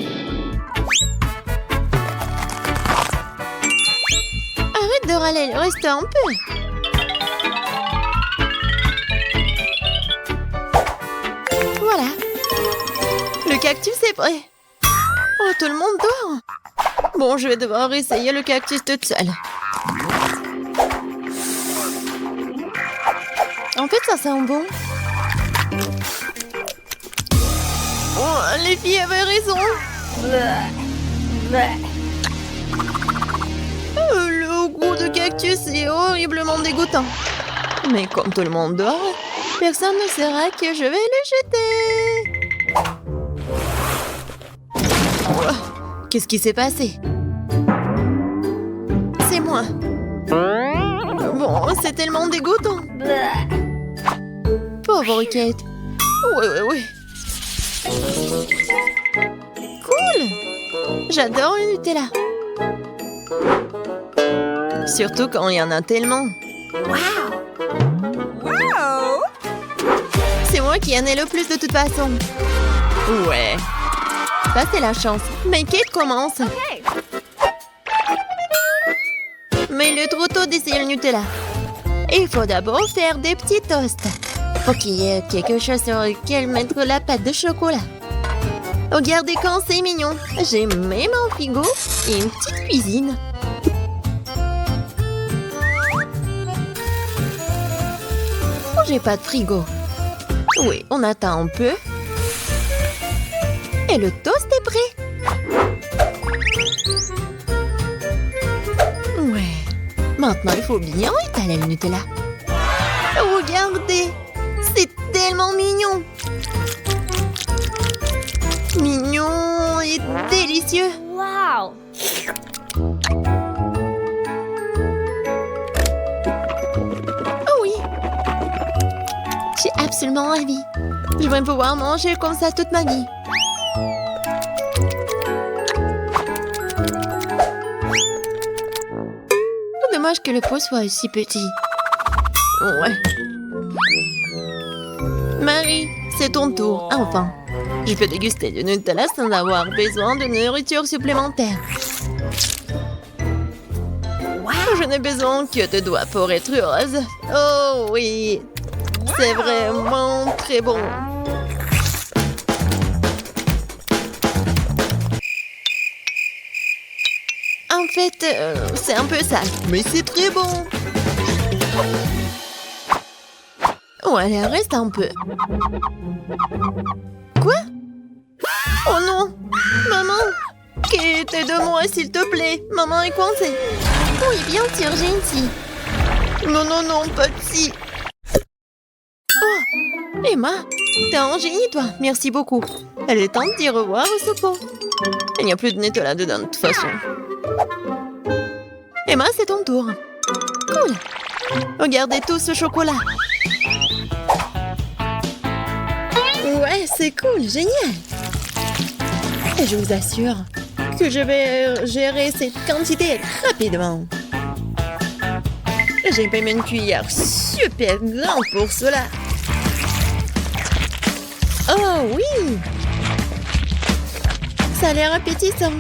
Arrête de râler, il reste un peu. Voilà. Le cactus est prêt. Oh, tout le monde dort. Bon, je vais devoir essayer le cactus toute seule. En fait, ça sent bon. Oh, les filles avaient raison. Le goût de cactus est horriblement dégoûtant. Mais comme tout le monde dort, personne ne saura que je vais le jeter. Oh, qu'est-ce qui s'est passé? C'est moi. Bon, c'est tellement dégoûtant. Pauvre Kate. Oui. Cool. J'adore le Nutella. Surtout quand il y en a tellement. Wow. C'est moi qui en ai le plus de toute façon. Ouais. Ça, c'est la chance. Mais Kate commence. Mais il est trop tôt d'essayer le Nutella. Il faut d'abord faire des petits toasts. Faut qu'il y ait quelque chose sur lequel mettre la pâte de chocolat. Regardez quand c'est mignon. J'ai même un frigo et une petite cuisine. Oh, j'ai pas de frigo. Oui, on attend un peu. Et le toast est prêt. Ouais. Maintenant, il faut bien étaler le Nutella. Regardez. C'est tellement mignon. Mignon et délicieux. Wow. Oh oui. Je suis absolument ravie. Je vais pouvoir manger comme ça toute ma vie. Dommage que le pot soit aussi petit. Ouais. Marie, c'est ton tour. Enfin, je peux déguster du Nutella sans avoir besoin de nourriture supplémentaire. Je n'ai besoin que de doigts pour être heureuse. Oh oui, c'est vraiment très bon. En fait, c'est un peu sale, mais c'est très bon. Oh, allez, reste un peu. Quoi? Oh non! Maman! Kate, aide-moi, s'il te plaît. Maman est coincée. Oui, bien sûr, j'ai une scie. Non, pas de scie. Oh! Emma, t'es un génie, toi. Merci beaucoup. Elle est temps de dire au revoir au pot. Il n'y a plus de Nutella dedans, de toute façon. Emma, c'est ton tour. Cool. Regardez tout ce chocolat. Ouais, c'est cool, génial. Et je vous assure que je vais gérer cette quantité rapidement. J'ai même une cuillère super grande pour cela. Oh oui! Ça a l'air appétissant.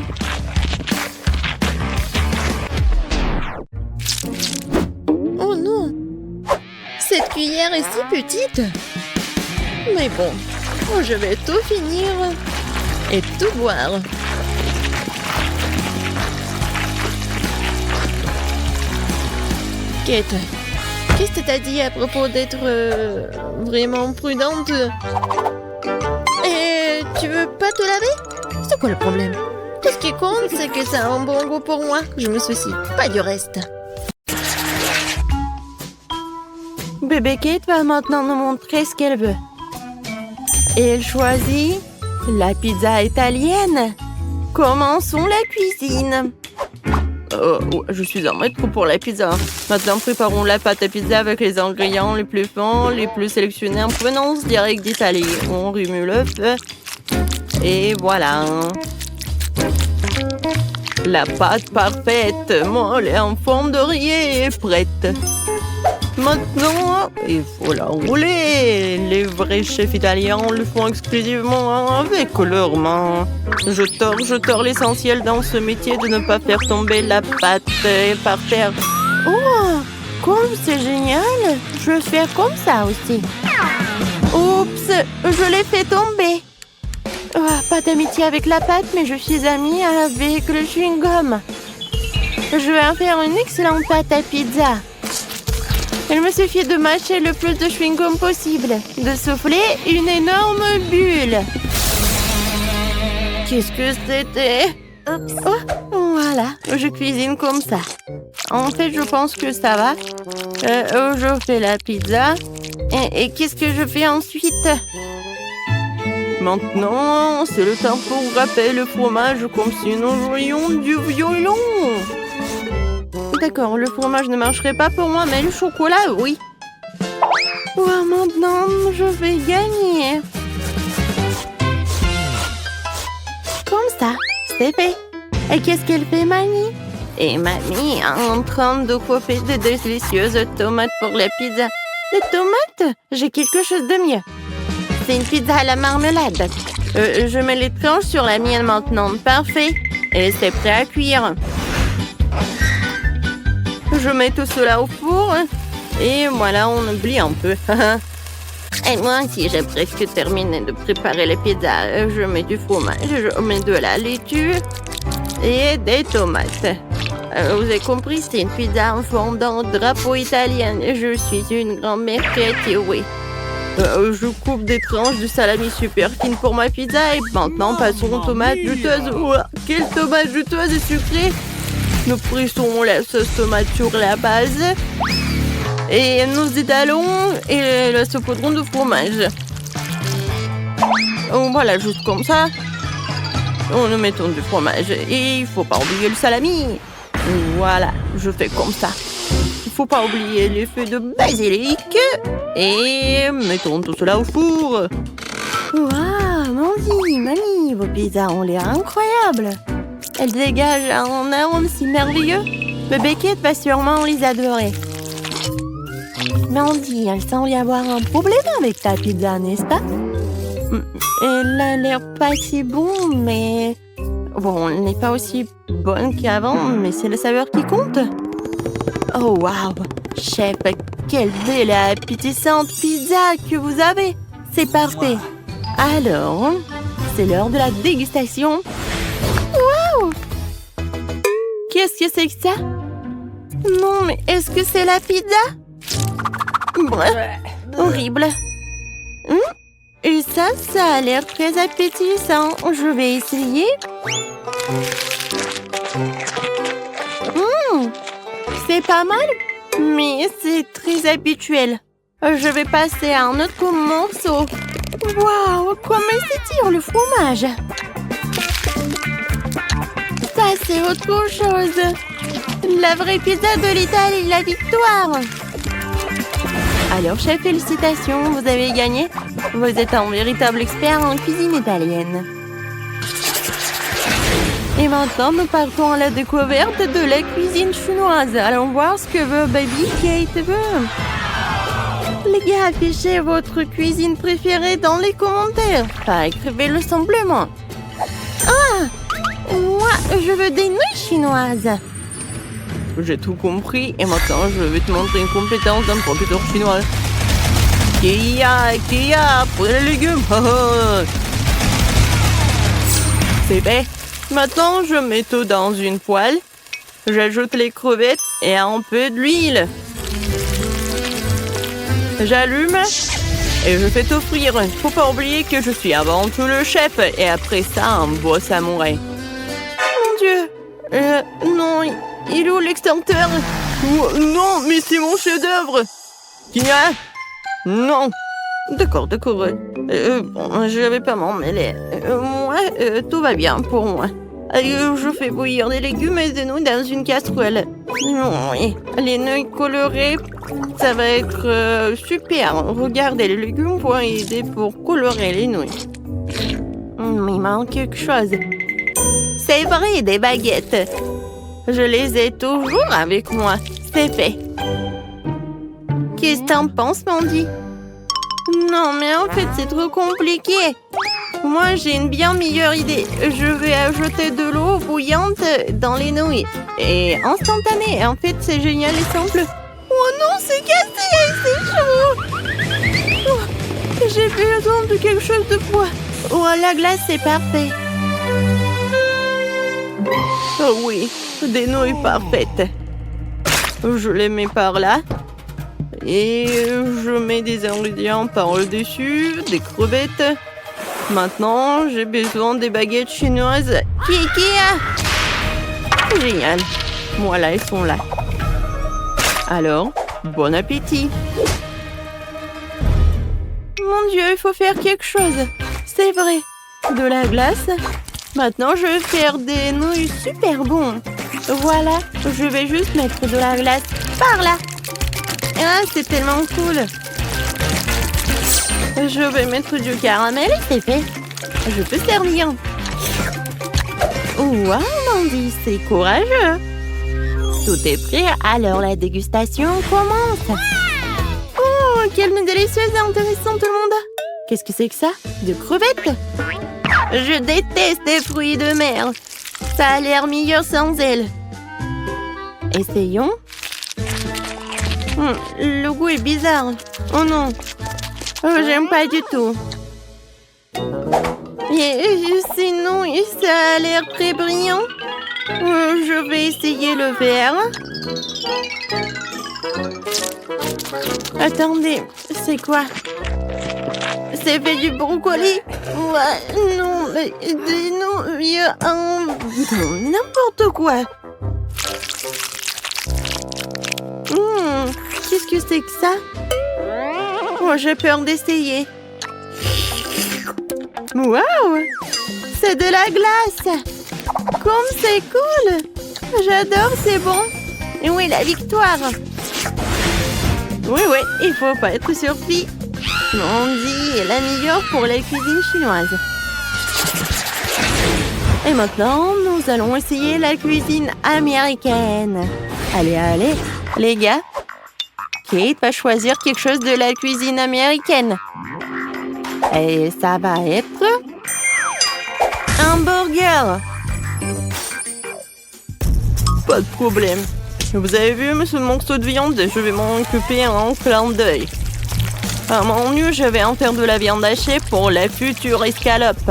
Cette cuillère est si petite. Mais bon, je vais tout finir et tout boire. Kate, qu'est-ce que t'as dit à propos d'être vraiment prudente? Et tu veux pas te laver? C'est quoi le problème? Tout ce qui compte, c'est que ça a un bon goût pour moi. Je me soucie pas du reste. Bébé Kate va maintenant nous montrer ce qu'elle veut. Et elle choisit la pizza italienne. Commençons la cuisine. Je suis un maître pour la pizza. Maintenant, préparons la pâte à pizza avec les ingrédients les plus fins, les plus sélectionnés en provenance directe d'Italie. On remue le feu. Et voilà. La pâte parfaite, molle et en forme de riz est prête. Maintenant, il faut la rouler. Les vrais chefs italiens le font exclusivement avec leurs mains. Je tords l'essentiel dans ce métier de ne pas faire tomber la pâte par terre. Oh, comme c'est génial. Je vais faire comme ça aussi. Oups, je l'ai fait tomber. Oh, pas d'amitié avec la pâte, mais je suis amie avec le chewing-gum. Je vais en faire une excellente pâte à pizza. Il me suffit de mâcher le plus de chewing-gum possible, de souffler une énorme bulle. Qu'est-ce que c'était? Oh, voilà, je cuisine comme ça. En fait, je pense que ça va. Je fais la pizza. Et qu'est-ce que je fais ensuite? Maintenant, c'est le temps pour râper le fromage comme si nous jouions du violon. D'accord, le fromage ne marcherait pas pour moi, mais le chocolat, oui. Oh, maintenant, je vais gagner. Comme ça, c'est fait. Et qu'est-ce qu'elle fait, Mamie? Et Mamie est en train de couper de délicieuses tomates pour la pizza. Des tomates? J'ai quelque chose de mieux. C'est une pizza à la marmelade. Je mets les tranches sur la mienne maintenant. Parfait. Et c'est prêt à cuire. Je mets tout cela au four. Et voilà, on oublie un peu. Et moi aussi, j'ai presque terminé de préparer les pizzas. Je mets du fromage, je mets de la laitue et des tomates. Vous avez compris, c'est une pizza en forme d'un drapeau italien. Je suis une grand-mère créative, oui. Je coupe des tranches de salami super fines pour ma pizza. Et maintenant, passons aux tomates juteuses. Oh, quelle tomate juteuse et sucrée! Nous pressons la sauce tomate sur la base. Et nous étalons et le saupoudrons de fromage. Voilà, juste comme ça. Nous mettons du fromage. Et il ne faut pas oublier le salami. Voilà, je fais comme ça. Il ne faut pas oublier les feuilles de basilic. Et mettons tout cela au four. Waouh, Mandy, Mamie, vos pizzas ont l'air incroyables. Elles dégagent un arôme si merveilleux. Bébé Kate va sûrement les adorer. Mandy, il semble y avoir un problème avec ta pizza, n'est-ce pas? Elle a l'air pas si bon, mais... Bon, elle n'est pas aussi bonne qu'avant, mais c'est la saveur qui compte. Oh, waouh! Chef, quelle belle et appétissante pizza que vous avez! C'est parfait! Alors, c'est l'heure de la dégustation. Waouh! Qu'est-ce que c'est que ça? Non, mais est-ce que c'est la pizza? Bref, horrible. Et ça a l'air très appétissant. Je vais essayer. C'est pas mal, mais c'est très habituel. Je vais passer à un autre morceau. Waouh, comment s'étire le fromage. Ça, c'est autre chose. La vraie pizza de l'Italie, la victoire. Alors, chef, félicitations, vous avez gagné. Vous êtes un véritable expert en cuisine italienne. Et maintenant, nous partons à la découverte de la cuisine chinoise. Allons voir ce que veut Baby Kate veut. Les gars, affichez votre cuisine préférée dans les commentaires. Pas écrivez-le simplement. Ah! Moi, je veux des nouilles chinoises. j'ai tout compris et maintenant je vais te montrer une compétence d'un professeur chinois. Kia, prenez les légumes. C'est fait. Maintenant, je mets tout dans une poêle. J'ajoute les crevettes et un peu d'huile. J'allume et je fais tout frire. Faut pas oublier que je suis avant tout le chef et après ça, un beau samouraï. Mon Dieu. Non, il est où l'extincteur? Non, mais c'est mon chef-d'œuvre. Kia? Non. D'accord. Bon, je vais pas m'en mêler. Moi, tout va bien pour moi. Je fais bouillir des légumes et des nouilles dans une casserole. Oui, les nouilles colorées, ça va être super. Regardez, les légumes vont aider pour colorer les nouilles. Il manque quelque chose. C'est vrai, des baguettes. Je les ai toujours avec moi. C'est fait. Qu'est-ce que t'en penses, Mandy? Non, mais en fait, c'est trop compliqué. Moi, j'ai une bien meilleure idée. Je vais ajouter de l'eau bouillante dans les nouilles. Et instantané. En fait, c'est génial et simple. Oh non, c'est cassé, c'est chaud. Oh, j'ai besoin de quelque chose de froid. Oh, la glace, c'est parfait. Oh oui, des nouilles parfaites. Je les mets par là. Et je mets des ingrédients par-dessus, des crevettes. Maintenant, j'ai besoin des baguettes chinoises. Kia! Génial. Voilà, elles sont là. Alors, bon appétit. Mon Dieu, il faut faire quelque chose. C'est vrai. De la glace. Maintenant, je vais faire des nouilles super bonnes. Voilà, je vais juste mettre de la glace par là. Ah, c'est tellement cool. Je vais mettre du caramel et c'est fait. Je peux servir. Wow, Mandy, c'est courageux. Tout est prêt, alors la dégustation commence. Oh, quelle délicieuse et intéressante, tout le monde. Qu'est-ce que c'est que ça? De crevettes? Je déteste les fruits de mer. Ça a l'air meilleur sans elles. Essayons. Le goût est bizarre. Oh non. Oh, j'aime pas du tout. Sinon, ça a l'air très brillant. Je vais essayer le vert. Attendez, c'est quoi? C'est fait du brocoli? Ouais, non, mais non, il y a un... N'importe quoi. Qu'est-ce que c'est que ça? Oh, j'ai peur d'essayer. Waouh! C'est de la glace! Comme c'est cool! J'adore, c'est bon! Et oui, la victoire! Oui, il faut pas être surpris. Mandy est la meilleure pour la cuisine chinoise. Et maintenant, nous allons essayer la cuisine américaine. Allez, les gars. Kate va choisir quelque chose de la cuisine américaine. Et ça va être... un burger. Pas de problème. Vous avez vu ce morceau de viande? Je vais m'en occuper en clin d'œil. À mon mieux, je vais en faire de la viande hachée pour la future escalope.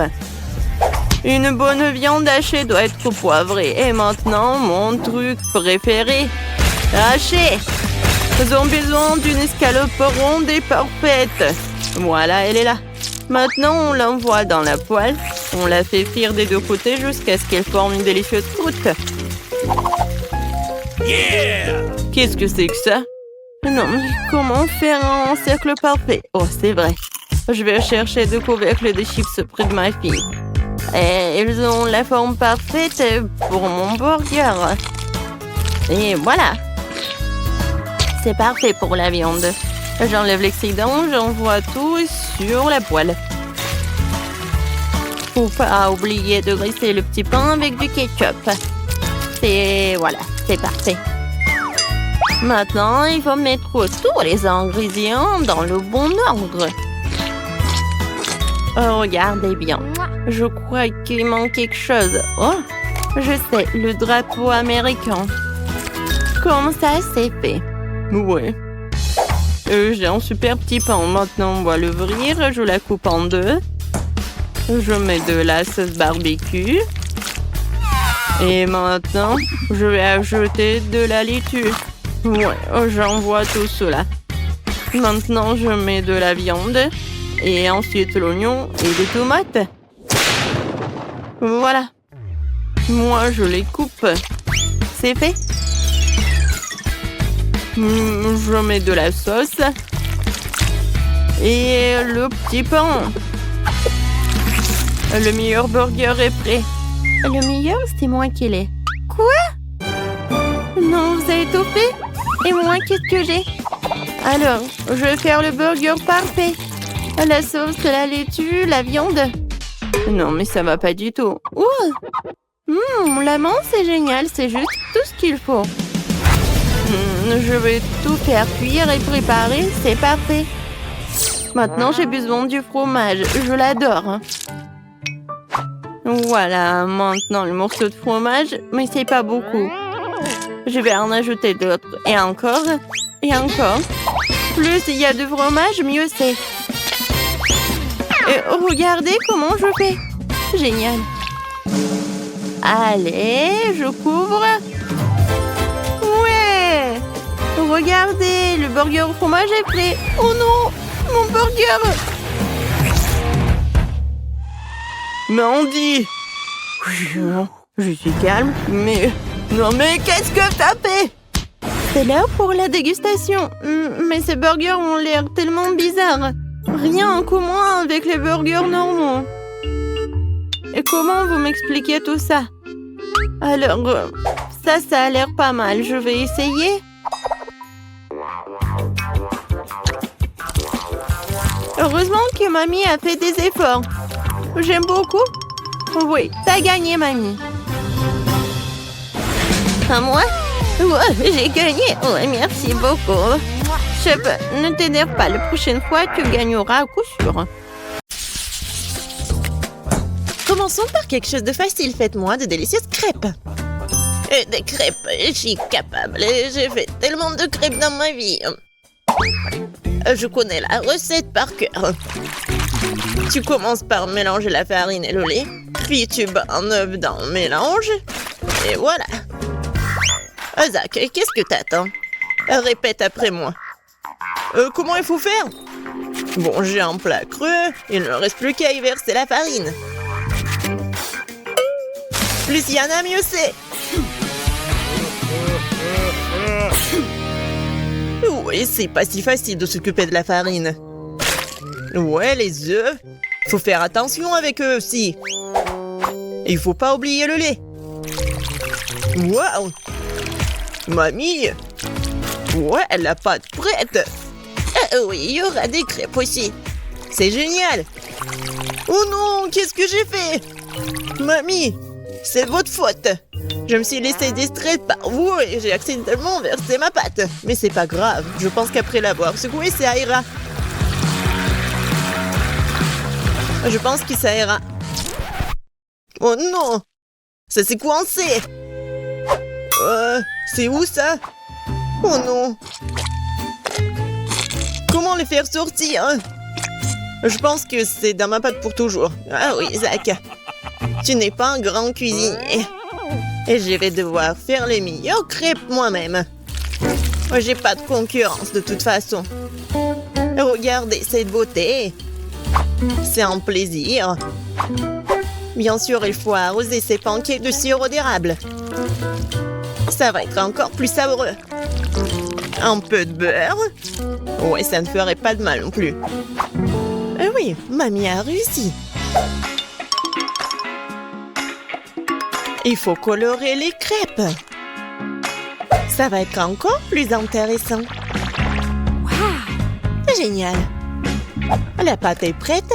Une bonne viande hachée doit être poivrée. Et maintenant, mon truc préféré. Hachée. Nous avons besoin d'une escalope ronde et parfaite. Voilà, elle est là. Maintenant, on l'envoie dans la poêle. On la fait frire des deux côtés jusqu'à ce qu'elle forme une délicieuse croûte. Yeah! Qu'est-ce que c'est que ça? Non, mais comment faire un cercle parfait? Oh, c'est vrai. Je vais chercher deux couvercles de chips près de ma fille. Et ils ont la forme parfaite pour mon burger. Et voilà. C'est parfait pour la viande. J'enlève l'excédent, j'envoie tout sur la poêle. Faut pas oublier de graisser le petit pain avec du ketchup. Et voilà, c'est parfait. Maintenant, il faut mettre tous les ingrédients dans le bon ordre. Oh, regardez bien. Je crois qu'il manque quelque chose. Oh, je sais, le drapeau américain. Comme ça, c'est fait. Ouais. J'ai un super petit pain. Maintenant, on va l'ouvrir. Je la coupe en deux. Je mets de la sauce barbecue. Et maintenant, je vais ajouter de la laitue. Ouais, j'envoie tout cela. Maintenant, je mets de la viande. Et ensuite l'oignon et les tomates. Voilà. Moi, je les coupe. C'est fait. Je mets de la sauce. Et le petit pain. Le meilleur burger est prêt. Le meilleur, c'est moi qui l'ai. Quoi? Non, vous avez tout fait? Et moi, qu'est-ce que j'ai? Alors, je vais faire le burger parfait. La sauce, la laitue, la viande. Non, mais ça va pas du tout. La menthe, c'est génial. C'est juste tout ce qu'il faut. Je vais tout faire cuire et préparer. C'est parfait. Maintenant, j'ai besoin du fromage. Je l'adore. Voilà, maintenant le morceau de fromage, mais c'est pas beaucoup. Je vais en ajouter d'autres. Et encore. Et encore. Plus il y a de fromage, mieux c'est. Et regardez comment je fais. Génial. Allez, je couvre. Ouais. Regardez, le burger au fromage est prêt. Oh non, mon burger. Mandy. Je suis calme, mais... Non, mais qu'est-ce que t'as fait? C'est l'heure pour la dégustation. Mais ces burgers ont l'air tellement bizarres. Rien en commun avec les burgers normaux. Et comment vous m'expliquez tout ça? Alors, ça a l'air pas mal. Je vais essayer. Heureusement que mamie a fait des efforts. J'aime beaucoup. Oui, t'as gagné, mamie. À moi? Ouais, j'ai gagné. Ouais, merci beaucoup. Chef, ne t'énerve pas. La prochaine fois, tu gagneras à coup sûr. Commençons par quelque chose de facile. Faites-moi de délicieuses crêpes. Des crêpes, je suis capable. J'ai fait tellement de crêpes dans ma vie. Je connais la recette par cœur. Tu commences par mélanger la farine et le lait, puis tu bats un œuf dans le mélange, et voilà. Zach, qu'est-ce que t'attends? Répète après moi. Comment il faut faire? Bon, j'ai un plat creux, il ne reste plus qu'à y verser la farine. Plus il y en a, mieux c'est. Oui, c'est pas si facile de s'occuper de la farine. Ouais, les œufs. Faut faire attention avec eux aussi. Et il faut pas oublier le lait. Waouh! Mamie! Ouais, la pâte prête. Oui, il y aura des crêpes aussi. C'est génial. Oh non, qu'est-ce que j'ai fait? Mamie, c'est votre faute. Je me suis laissée distraite par vous et j'ai accidentellement versé ma pâte. Mais c'est pas grave, je pense qu'après l'avoir secouée, ça ira. Je pense que ça ira. Oh non! Ça s'est coincé! C'est où ça? Oh non! Comment les faire sortir? Je pense que c'est dans ma pâte pour toujours. Ah oui, Zach. Tu n'es pas un grand cuisinier. Et je vais devoir faire les meilleures crêpes moi-même. J'ai pas de concurrence de toute façon. Regardez cette beauté. C'est un plaisir. Bien sûr, il faut arroser ces pancakes de sirop d'érable. Ça va être encore plus savoureux. Un peu de beurre. Ouais, ça ne ferait pas de mal non plus. Oui, mamie a réussi. Il faut colorer les crêpes. Ça va être encore plus intéressant. Wow! Génial. La pâte est prête.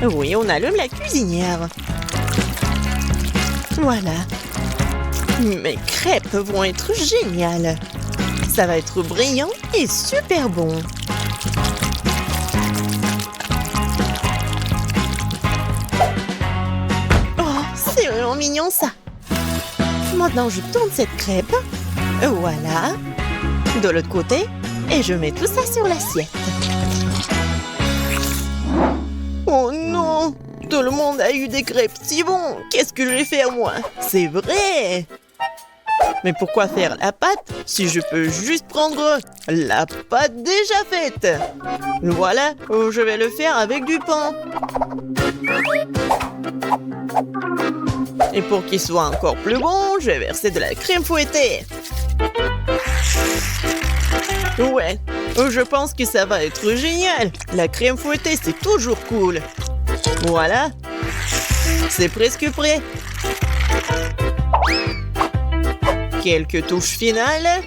Oui, on allume la cuisinière. Voilà. Mes crêpes vont être géniales. Ça va être brillant et super bon. Oh, c'est vraiment mignon ça. Maintenant, je tourne cette crêpe Voilà. De l'autre côté, et je mets tout ça sur l'assiette. Oh non! Tout le monde a eu des crêpes si bons! Qu'est-ce que je vais faire, moi? C'est vrai! Mais pourquoi faire la pâte si je peux juste prendre la pâte déjà faite? Voilà, je vais le faire avec du pain. Et pour qu'il soit encore plus bon, je vais verser de la crème fouettée. Ouais, je pense que ça va être génial. La crème fouettée, c'est toujours cool. Voilà, c'est presque prêt. Quelques touches finales.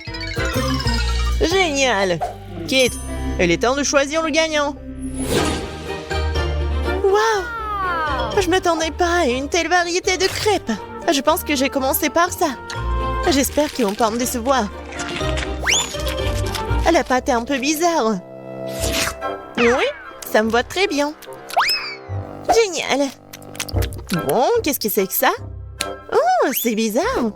Génial. Kate, il est temps de choisir le gagnant. Waouh! Je m'attendais pas à une telle variété de crêpes. Je pense que j'ai commencé par ça. J'espère qu'ils vont pas me décevoir. La pâte est un peu bizarre. Oui, ça me va très bien. Génial. Bon, qu'est-ce que c'est que ça? Oh, c'est bizarre.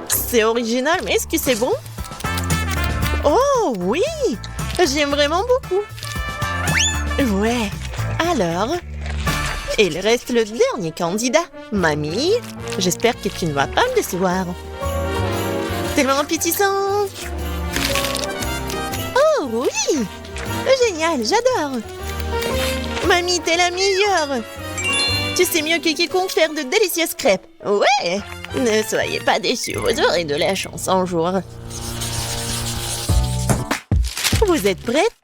C'est original, mais est-ce que c'est bon? Oh, oui! J'aime vraiment beaucoup. Ouais, alors... Il reste le dernier candidat. Mamie, j'espère que tu ne vas pas me décevoir. Tellement appétissant! Oh, oui! Génial, j'adore! Mamie, t'es la meilleure! Tu sais mieux que quiconque faire de délicieuses crêpes. Ouais! Ne soyez pas déçus, vous aurez de la chance un jour. Vous êtes prêtes?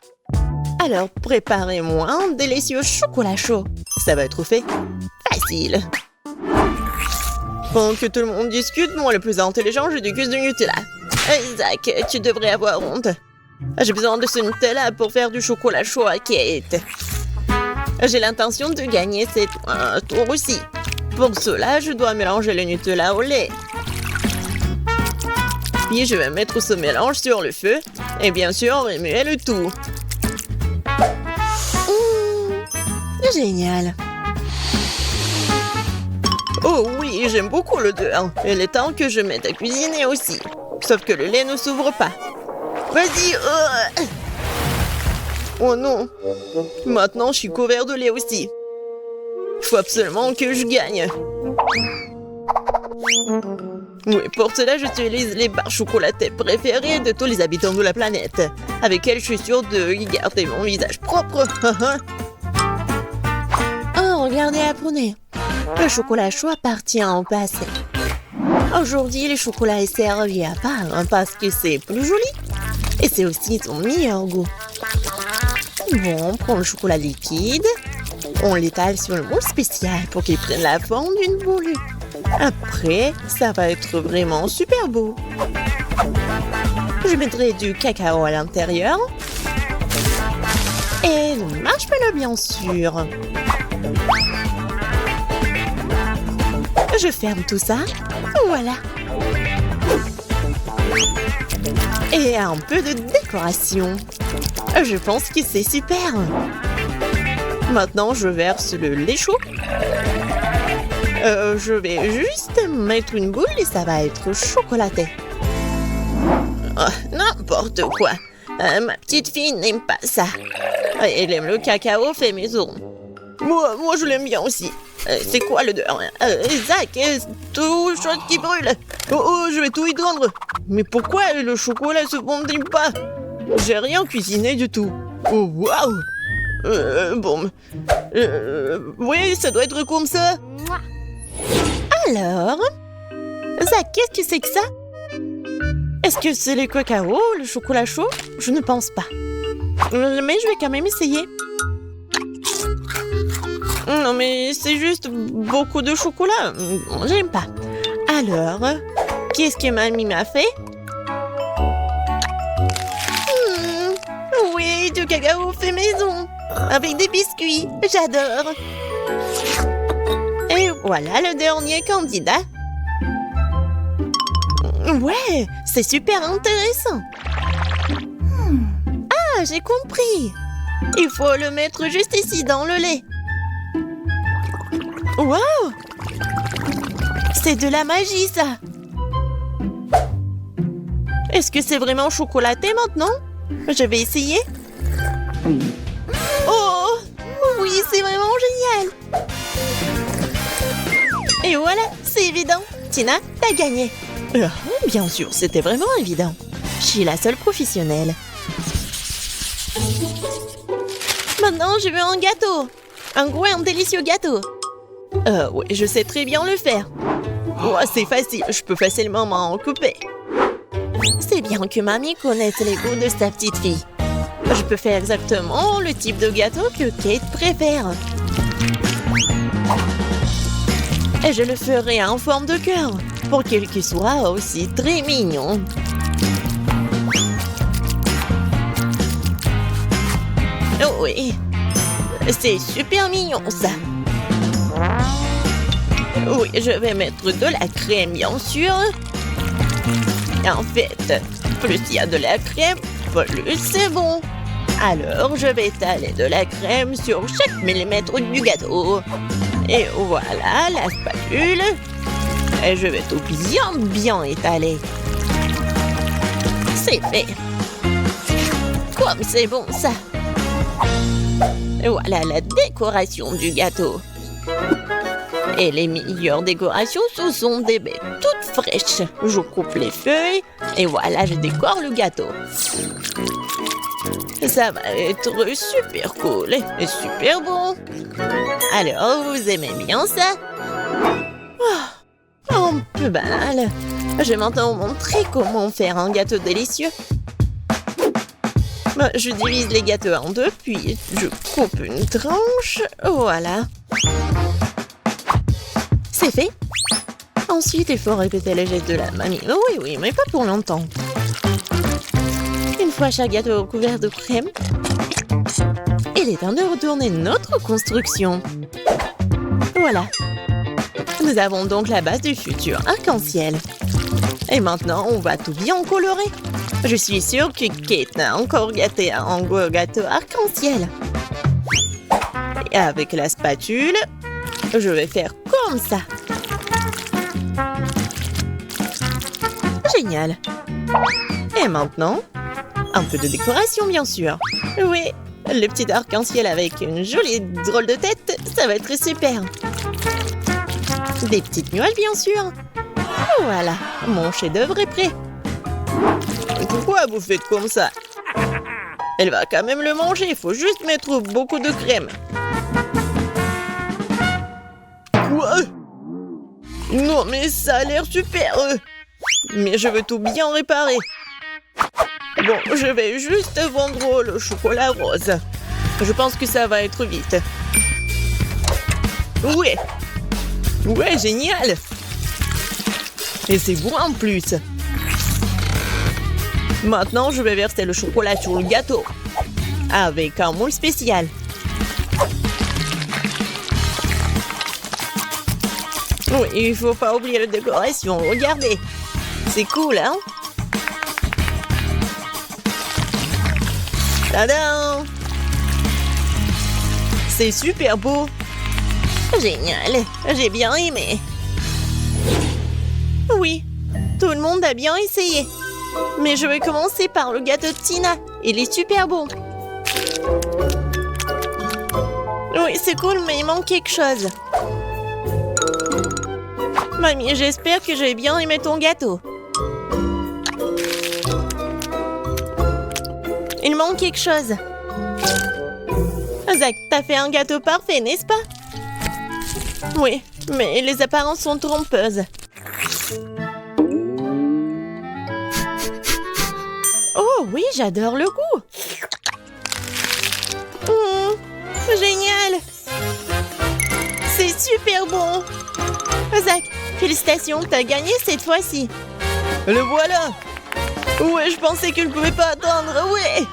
Alors, préparez-moi un délicieux chocolat chaud. Ça va être fait facile. Pendant que tout le monde discute, moi, le plus intelligent, je déguste du Nutella. Isaac, tu devrais avoir honte. J'ai besoin de ce Nutella pour faire du chocolat chaud à Kate. J'ai l'intention de gagner cet tour aussi. Pour cela, je dois mélanger le Nutella au lait. Puis je vais mettre ce mélange sur le feu et bien sûr remuer le tout. Génial. Oh oui, j'aime beaucoup l'odeur. Il est temps que je mette à cuisiner aussi. Sauf que le lait ne s'ouvre pas. Vas-y. Oh non. Maintenant, je suis couvert de lait aussi. Il faut absolument que je gagne. Oui, pour cela, j'utilise les barres chocolatées préférées de tous les habitants de la planète, avec elles je suis sûre de garder mon visage propre. Oh, regardez, apprenez. Le chocolat chaud appartient au passé. Aujourd'hui, le chocolat est servi à part parce que c'est plus joli et c'est aussi son meilleur goût. Bon, on prend le chocolat liquide, on l'étale sur le moule spécial pour qu'il prenne la forme d'une boule. Après, ça va être vraiment super beau. Je mettrai du cacao à l'intérieur. Et le marshmallow, bien sûr. Je ferme tout ça. Voilà. Et un peu de décoration. Je pense que c'est super. Maintenant, je verse le lait chaud. Je vais juste mettre une boule et ça va être chocolaté. Oh, n'importe quoi. Ma petite fille n'aime pas ça. Elle aime le cacao fait maison. Moi, je l'aime bien aussi. C'est quoi l'odeur? Zach, tout chose qui brûle. Oh, je vais tout étendre. Mais pourquoi le chocolat se fondit pas? J'ai rien cuisiné du tout. Oh, waouh. Bon. Oui, ça doit être comme ça. Alors, Zach, qu'est-ce que c'est que ça? Est-ce que c'est le cacao, le chocolat chaud? Je ne pense pas. Mais je vais quand même essayer. Non, mais c'est juste beaucoup de chocolat. J'aime pas. Alors, qu'est-ce que mamie m'a fait? Oui, du cacao fait maison. Avec des biscuits. J'adore. Et voilà le dernier candidat. Ouais, c'est super intéressant. Ah, j'ai compris. Il faut le mettre juste ici dans le lait. Wow! C'est de la magie, ça. Est-ce que c'est vraiment chocolaté maintenant? Je vais essayer. Oh! Oui, c'est vraiment génial! Et voilà, c'est évident. Tina, t'as gagné. Bien sûr, c'était vraiment évident. Je suis la seule professionnelle. Maintenant, je veux un gâteau. Un gros et un délicieux gâteau. Oui, je sais très bien le faire. Oh, c'est facile, je peux facilement m'en occuper. C'est bien que mamie connaisse les goûts de sa petite fille. Je peux faire exactement le type de gâteau que Kate préfère. Et je le ferai en forme de cœur, pour qu'il soit aussi très mignon. Oh oui, c'est super mignon ça. Oui, je vais mettre de la crème, bien sûr. En fait, plus il y a de la crème, plus c'est bon. Alors, je vais étaler de la crème sur chaque millimètre du gâteau. Et voilà la spatule. Et je vais tout bien étaler. C'est fait. Comme c'est bon ça. Et voilà la décoration du gâteau. Et les meilleures décorations, ce sont des baies toutes fraîches. Je coupe les feuilles et voilà, je décore le gâteau. Ça va être super cool et super bon. Alors, vous aimez bien ça? Oh, un peu banal. Je vais maintenant vous montrer comment faire un gâteau délicieux. Je divise les gâteaux en deux, puis je coupe une tranche. Voilà. C'est fait. Ensuite, il faut répéter les gestes de la mamie. Oui, mais pas pour longtemps. Une fois chaque gâteau recouvert de crème, il est temps de retourner notre construction. Voilà. Nous avons donc la base du futur arc-en-ciel. Et maintenant, on va tout bien colorer. Je suis sûre que Kate n'a encore gâté un gros gâteau arc-en-ciel. Et avec la spatule, je vais faire comme ça. Génial. Et maintenant, un peu de décoration, bien sûr. Oui, le petit arc-en-ciel avec une jolie drôle de tête, ça va être super. Des petites nuages, bien sûr. Voilà, mon chef-d'œuvre est prêt. Pourquoi vous faites comme ça? Elle va quand même le manger, il faut juste mettre beaucoup de crème. Quoi? Non, mais ça a l'air super. Mais je veux tout bien réparer. Bon, je vais juste vendre le chocolat rose. Je pense que ça va être vite. Ouais. Ouais, génial. Et c'est bon en plus. Maintenant, je vais verser le chocolat sur le gâteau. Avec un moule spécial. Oui, il faut pas oublier la décoration. Regardez. C'est cool, hein? Tadam! C'est super beau. Génial. J'ai bien aimé. Oui, tout le monde a bien essayé. Mais je vais commencer par le gâteau de Tina. Il est super beau. Oui, c'est cool, mais il manque quelque chose. Mamie, j'espère que j'ai bien aimé ton gâteau. Il manque quelque chose. Zach, t'as fait un gâteau parfait, n'est-ce pas? Oui, mais les apparences sont trompeuses. Oh oui, j'adore le goût. Génial. C'est super bon. Zach, félicitations, t'as gagné cette fois-ci. Le voilà. Ouais, je pensais que je ne pouvais pas attendre, ouais.